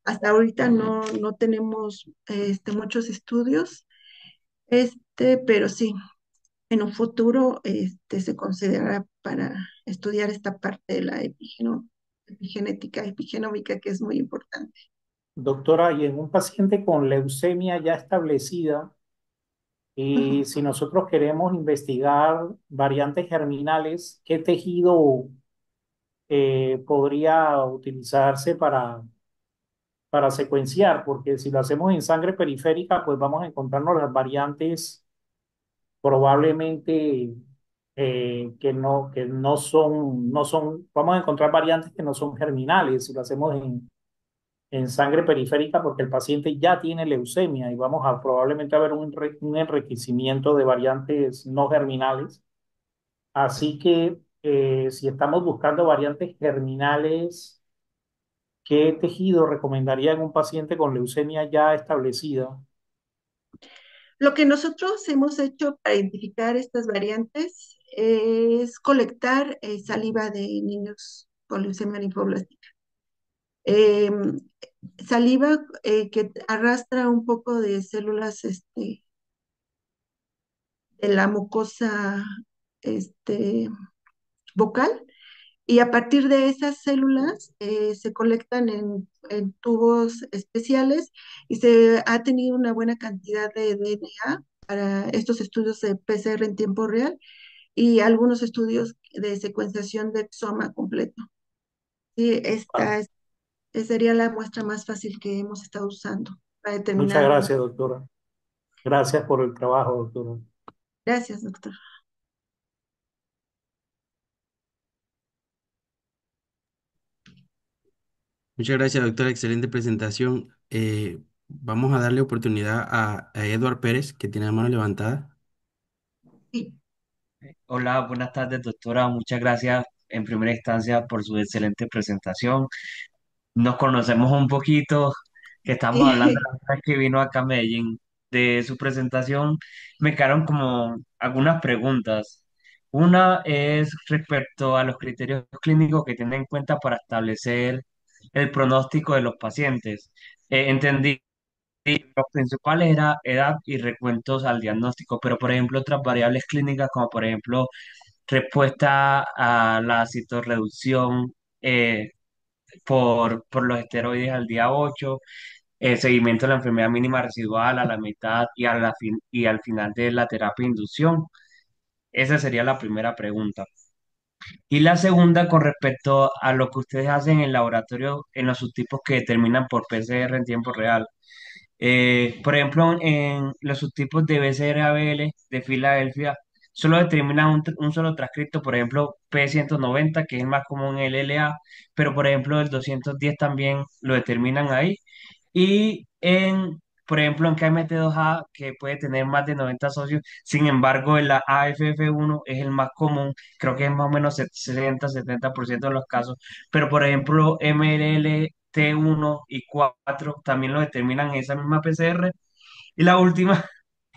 Speaker 2: Hasta ahorita no tenemos muchos estudios, pero sí, en un futuro se considerará para estudiar esta parte de la epigenética, epigenómica, que es muy importante.
Speaker 3: Doctora, y en un paciente con leucemia ya establecida,
Speaker 2: Ujú.
Speaker 3: si nosotros queremos investigar variantes germinales, ¿qué tejido podría utilizarse para secuenciar? Porque si lo hacemos en sangre periférica, pues vamos a encontrarnos las variantes probablemente que no son, vamos a encontrar variantes que no son germinales si lo hacemos en sangre periférica porque el paciente ya tiene leucemia y vamos a probablemente a ver un enriquecimiento de variantes no germinales. Así que si estamos buscando variantes germinales, ¿qué tejido recomendaría en un paciente con leucemia ya establecida?
Speaker 2: Lo que nosotros hemos hecho para identificar estas variantes es colectar saliva de niños con leucemia linfoblástica. Em, Saliva que arrastra un poco de células de la mucosa este, vocal. Y a partir de esas células se colectan en tubos especiales y se ha tenido una buena cantidad de DNA para estos estudios de PCR en tiempo real y algunos estudios de secuenciación de exoma completo. Sí,
Speaker 3: Ah,
Speaker 2: sería la muestra más fácil que hemos estado usando para
Speaker 3: muchas
Speaker 2: determinar.
Speaker 3: gracias, doctora. Gracias por el trabajo, doctora.
Speaker 2: Gracias, doctor.
Speaker 1: Muchas gracias, doctora. Excelente presentación. Vamos a darle oportunidad a Edward Pérez, que tiene la mano levantada.
Speaker 2: Sí,
Speaker 4: Hola, buenas tardes, doctora. Muchas gracias en primera instancia por su excelente presentación. Nos conocemos un poquito, que estamos hablando
Speaker 2: sí.
Speaker 4: la vez que vino acá a Medellín. De su presentación me quedaron como algunas preguntas. Una es respecto a los criterios clínicos que tienen en cuenta para establecer el pronóstico de los pacientes. Entendí los principales era edad y recuentos al diagnóstico, pero por ejemplo otras variables clínicas como por ejemplo respuesta a la citorreducción por los esteroides al día 8, seguimiento de la enfermedad mínima residual a la mitad y al final de la terapia de inducción. Esa sería la primera pregunta. Y la segunda con respecto a lo que ustedes hacen en el laboratorio en los subtipos que determinan por PCR en tiempo real. Por ejemplo, en los subtipos de BCR-ABL de Filadelfia, solo determinan un solo transcripto, por ejemplo, P190, que es el más común en el LA, pero por ejemplo, el 210 también lo determinan ahí. Y en por ejemplo, en KMT2A, que puede tener más de 90 socios, sin embargo, en la AFF1 es el más común, creo que es más o menos 60-70% de los casos, pero por ejemplo, MLT1 y 4 también lo determinan en esa misma PCR. Y la última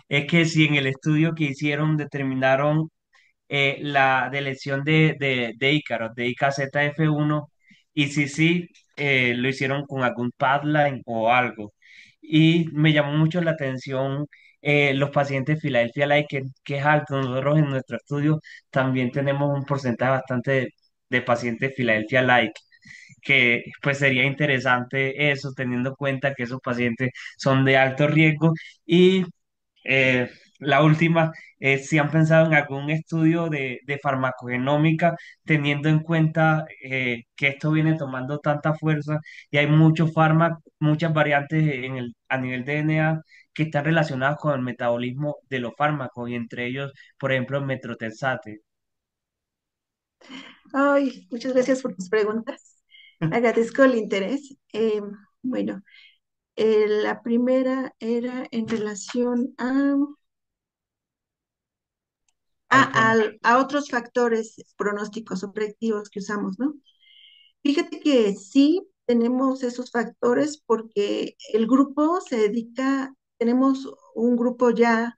Speaker 4: es que si en el estudio que hicieron determinaron la delección de Ícaros, de IKZF1, y si sí, lo hicieron con algún padline o algo. Y me llamó mucho la atención los pacientes Philadelphia Like, que es alto. Nosotros en nuestro estudio también tenemos un porcentaje bastante de pacientes Philadelphia Like, que pues sería interesante eso, teniendo en cuenta que esos pacientes son de alto riesgo. Y eh, la última, si han pensado en algún estudio de farmacogenómica, teniendo en cuenta que esto viene tomando tanta fuerza y hay muchos fármacos, muchas variantes a nivel DNA que están relacionadas con el metabolismo de los fármacos, y entre ellos, por ejemplo, el metrotexate.
Speaker 2: Ay, muchas gracias por tus preguntas. Agradezco el interés. Bueno, la primera era en relación
Speaker 4: Al tema.
Speaker 2: a otros factores pronósticos o predictivos que usamos, ¿no? Fíjate que sí tenemos esos factores porque el grupo se dedica, tenemos un grupo ya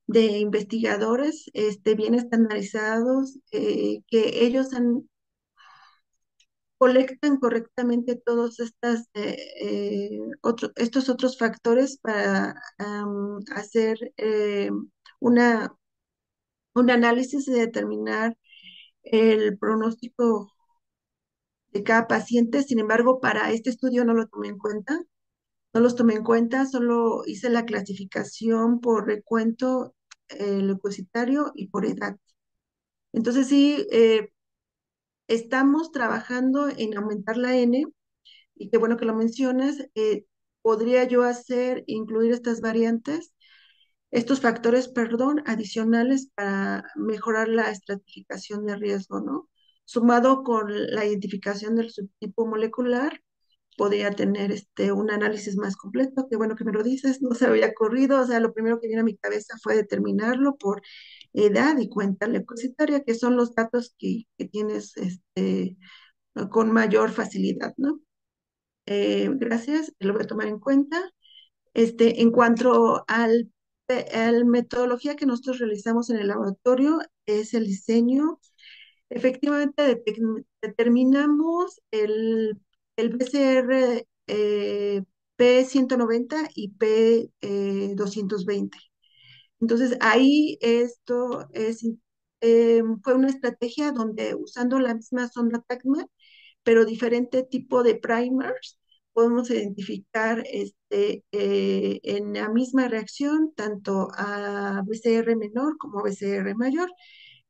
Speaker 2: de investigadores bien estandarizados, que ellos colectan correctamente todos estos otros factores para hacer una, un análisis y determinar el pronóstico de cada paciente. Sin embargo, para este estudio no lo tomé en cuenta, no los tomé en cuenta, solo hice la clasificación por recuento leucocitario y por edad. Entonces sí, estamos trabajando en aumentar la N, y qué bueno que lo mencionas. Podría yo incluir estas variantes, estos factores, perdón, adicionales para mejorar la estratificación de riesgo, ¿no? Sumado con la identificación del subtipo molecular, podría tener un análisis más completo. Qué bueno que me lo dices, no se había ocurrido. O sea, lo primero que vino a mi cabeza fue determinarlo por edad y cuenta leucocitaria, que son los datos que tienes con mayor facilidad, ¿no? Gracias, lo voy a tomar en cuenta. En cuanto a la metodología que nosotros realizamos en el laboratorio, es el diseño. Efectivamente, determinamos el PCR P190 y P220. Entonces, ahí fue una estrategia donde, usando la misma sonda TACMA, pero diferente tipo de primers, podemos identificar en la misma reacción tanto a BCR menor como a BCR mayor,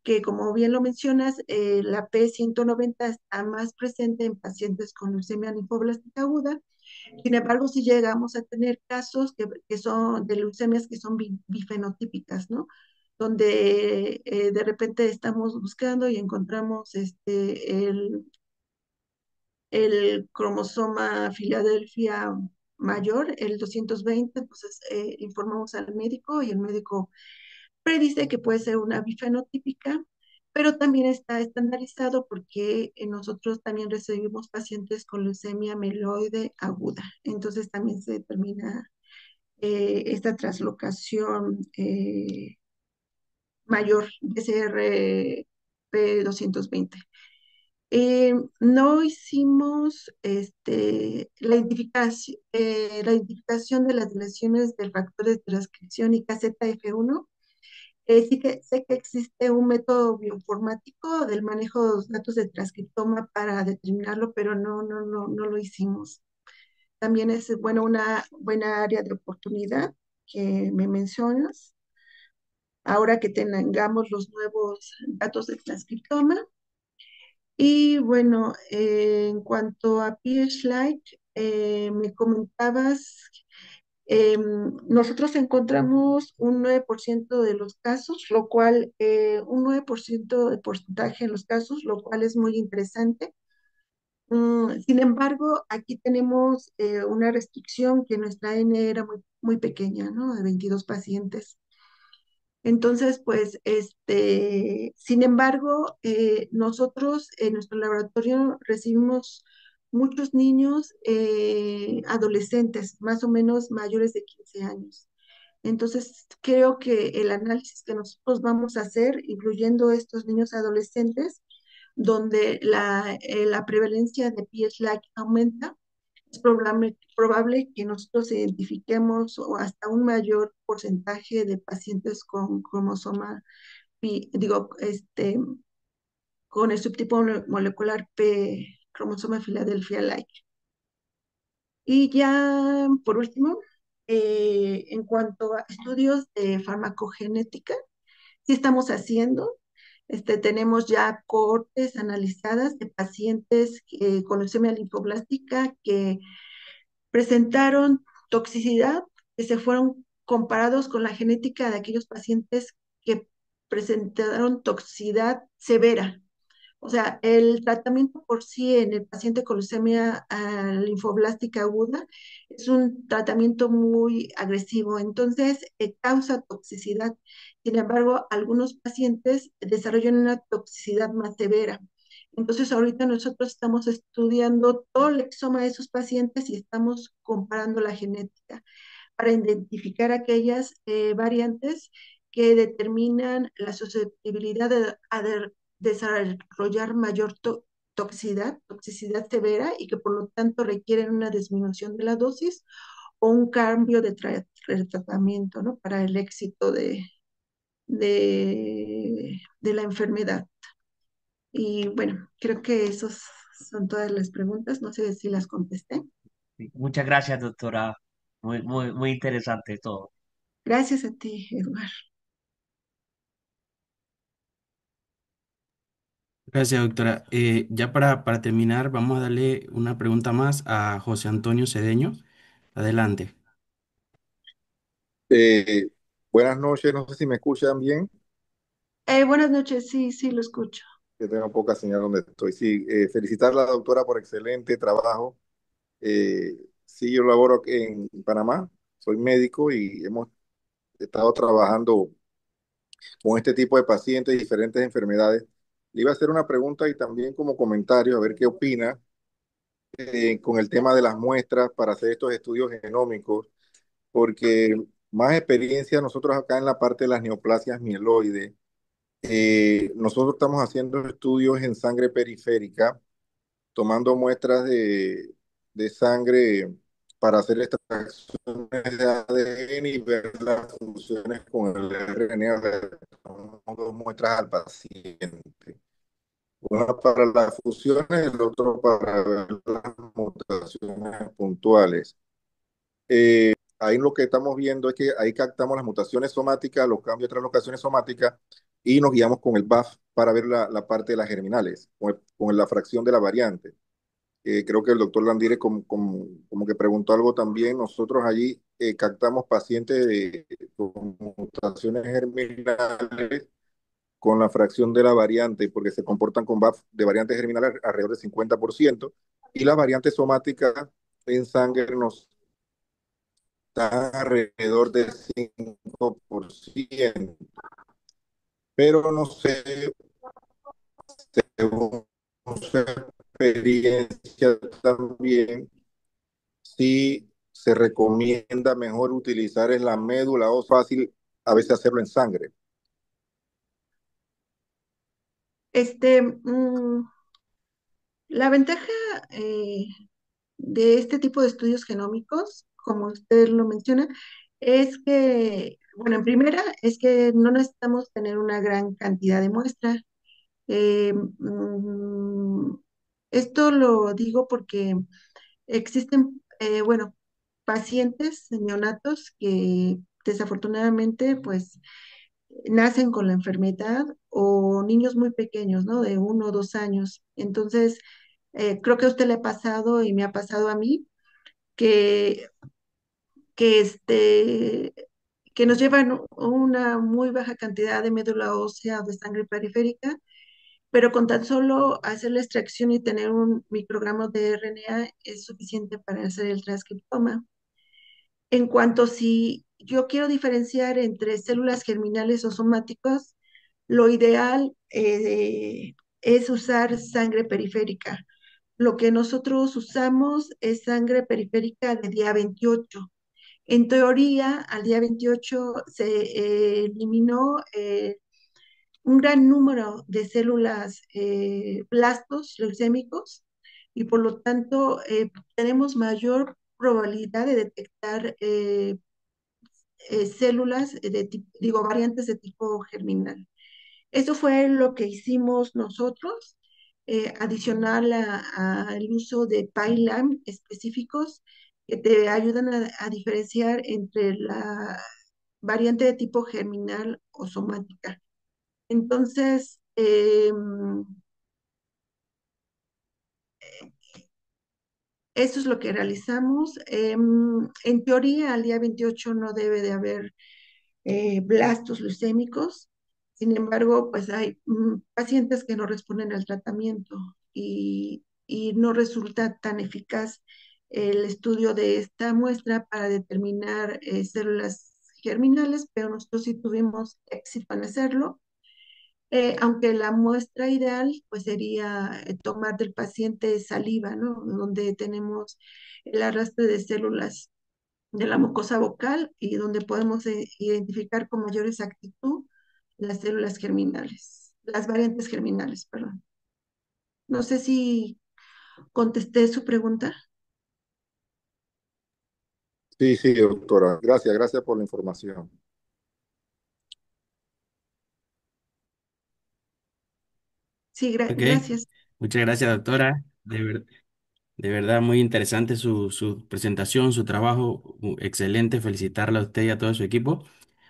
Speaker 2: que como bien lo mencionas, la P190 está más presente en pacientes con leucemia linfoblástica aguda. Sin embargo, si llegamos a tener casos que son de leucemias que son bifenotípicas, ¿no? Donde de repente estamos buscando y encontramos el cromosoma Filadelfia mayor, el 220. Entonces informamos al médico y el médico predice que puede ser una bifenotípica, pero también está estandarizado porque nosotros también recibimos pacientes con leucemia mieloide aguda. Entonces también se determina esta translocación mayor, SRP220. No hicimos la identificación de las lesiones del factor de transcripción y KZF1. Sí que sé que existe un método bioinformático del manejo de los datos de transcriptoma para determinarlo, pero no lo hicimos. También es, bueno, una buena área de oportunidad que me mencionas, ahora que tengamos los nuevos datos de transcriptoma. Y bueno, en cuanto a PH-like, me comentabas, nosotros encontramos un 9% de los casos, lo cual, un 9% de porcentaje en los casos, lo cual es muy interesante. Sin embargo, aquí tenemos una restricción que nuestra N era muy pequeña, ¿no? De 22 pacientes. Entonces, pues, sin embargo, nosotros en nuestro laboratorio recibimos muchos niños, adolescentes, más o menos mayores de 15 años. Entonces, creo que el análisis que nosotros vamos a hacer, incluyendo estos niños adolescentes, donde la prevalencia de PS-like aumenta, es probable que nosotros identifiquemos o hasta un mayor porcentaje de pacientes con cromosoma, digo, con el subtipo molecular P, cromosoma Filadelfia-like. Y ya, por último, en cuanto a estudios de farmacogenética, sí estamos haciendo. Tenemos ya cohortes analizadas de pacientes con leucemia linfoblástica que presentaron toxicidad, que se fueron comparados con la genética de aquellos pacientes que presentaron toxicidad severa. O sea, el tratamiento por sí en el paciente con leucemia linfoblástica aguda es un tratamiento muy agresivo, entonces causa toxicidad. Sin embargo, algunos pacientes desarrollan una toxicidad más severa. Entonces, ahorita nosotros estamos estudiando todo el exoma de esos pacientes y estamos comparando la genética para identificar aquellas variantes que determinan la susceptibilidad de desarrollar mayor toxicidad severa y que por lo tanto requieren una disminución de la dosis o un cambio de tratamiento, ¿no? Para el éxito de la enfermedad. Y bueno, creo que esas son todas las preguntas. No sé si las contesté.
Speaker 4: Sí, muchas gracias, doctora. Muy interesante todo.
Speaker 2: Gracias a ti, Eduardo.
Speaker 1: Gracias, doctora. Ya para terminar, vamos a darle una pregunta más a José Antonio Cedeño. Adelante.
Speaker 5: Eh, Buenas noches, no sé si me escuchan bien,
Speaker 2: Buenas noches, sí, sí, lo escucho.
Speaker 5: que tengo poca señal donde estoy. Sí, felicitar a la doctora por excelente trabajo. Sí, yo laboro aquí en Panamá, soy médico y hemos estado trabajando con este tipo de pacientes y diferentes enfermedades. Le iba a hacer una pregunta y también como comentario, a ver qué opina con el tema de las muestras para hacer estos estudios genómicos, porque más experiencia nosotros acá en la parte de las neoplasias mieloides. Nosotros estamos haciendo estudios en sangre periférica, tomando muestras de sangre para hacer extracciones de ADN y ver las funciones con el RNA. Tomamos dos muestras al paciente. Una para las fusiones y el otro para ver las mutaciones puntuales. Ahí lo que estamos viendo es que ahí captamos las mutaciones somáticas, los cambios de translocaciones somáticas y nos guiamos con el BAF para ver la parte de las germinales, con la fracción de la variante. Creo que el doctor Landire como que preguntó algo también. Nosotros allí captamos pacientes con mutaciones germinales con la fracción de la variante, porque se comportan con BAF de variantes germinales alrededor del 50%, y las variantes somáticas en sangre nos están alrededor del 5%, pero no sé, según su experiencia también, si se recomienda mejor utilizar en la médula o fácil a veces hacerlo en sangre.
Speaker 2: Mm, la ventaja eh, de este tipo de estudios genómicos, como usted lo menciona, es que, bueno, en primera, es que no necesitamos tener una gran cantidad de muestra. Eh, mm, Esto lo digo porque existen, bueno, pacientes neonatos que desafortunadamente, pues, nacen con la enfermedad o niños muy pequeños, ¿no? De 1 o 2 años. Entonces, creo que a usted le ha pasado y me ha pasado a mí que, que, que nos llevan una muy baja cantidad de médula ósea o de sangre periférica pero con tan solo hacer la extracción y tener un microgramo de RNA es suficiente para hacer el transcriptoma. En cuanto si yo quiero diferenciar entre células germinales o somáticas, lo ideal es usar sangre periférica. Lo que nosotros usamos es sangre periférica de día 28. En teoría, al día 28 se eliminó un gran número de células blastos leucémicos y por lo tanto tenemos mayor probabilidad de detectar células digo, variantes de tipo germinal. Eso fue lo que hicimos nosotros, adicional al uso de PyLam específicos que te ayudan a diferenciar entre la variante de tipo germinal o somática. Entonces, eso es lo que realizamos. En teoría, al día 28 no debe de haber blastos leucémicos. Sin embargo, pues hay pacientes que no responden al tratamiento y no resulta tan eficaz el estudio de esta muestra para determinar células germinales, pero nosotros sí tuvimos éxito en hacerlo. Aunque la muestra ideal pues sería tomar del paciente saliva, ¿no? Donde tenemos el arrastre de células de la mucosa vocal y donde podemos identificar con mayor exactitud las células germinales, las variantes germinales, perdón. No sé si contesté su pregunta.
Speaker 5: Sí, sí, doctora. Gracias, gracias por la información.
Speaker 2: Sí,
Speaker 1: Ok,
Speaker 2: gracias.
Speaker 1: muchas gracias, doctora. De verdad, muy interesante su presentación, su trabajo, excelente. Felicitarla a usted y a todo su equipo.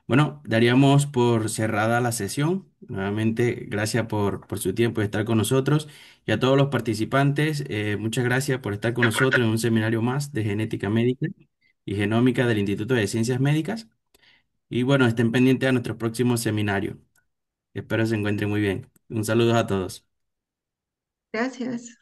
Speaker 1: Bueno, daríamos por cerrada la sesión. Nuevamente, gracias por su tiempo y estar con nosotros. Y a todos los participantes, muchas gracias por estar con nosotros en un seminario más de genética médica y genómica del Instituto de Ciencias Médicas. Y bueno, estén pendientes a nuestro próximo seminario. Espero se encuentren muy bien. Un saludo a todos.
Speaker 2: Gracias.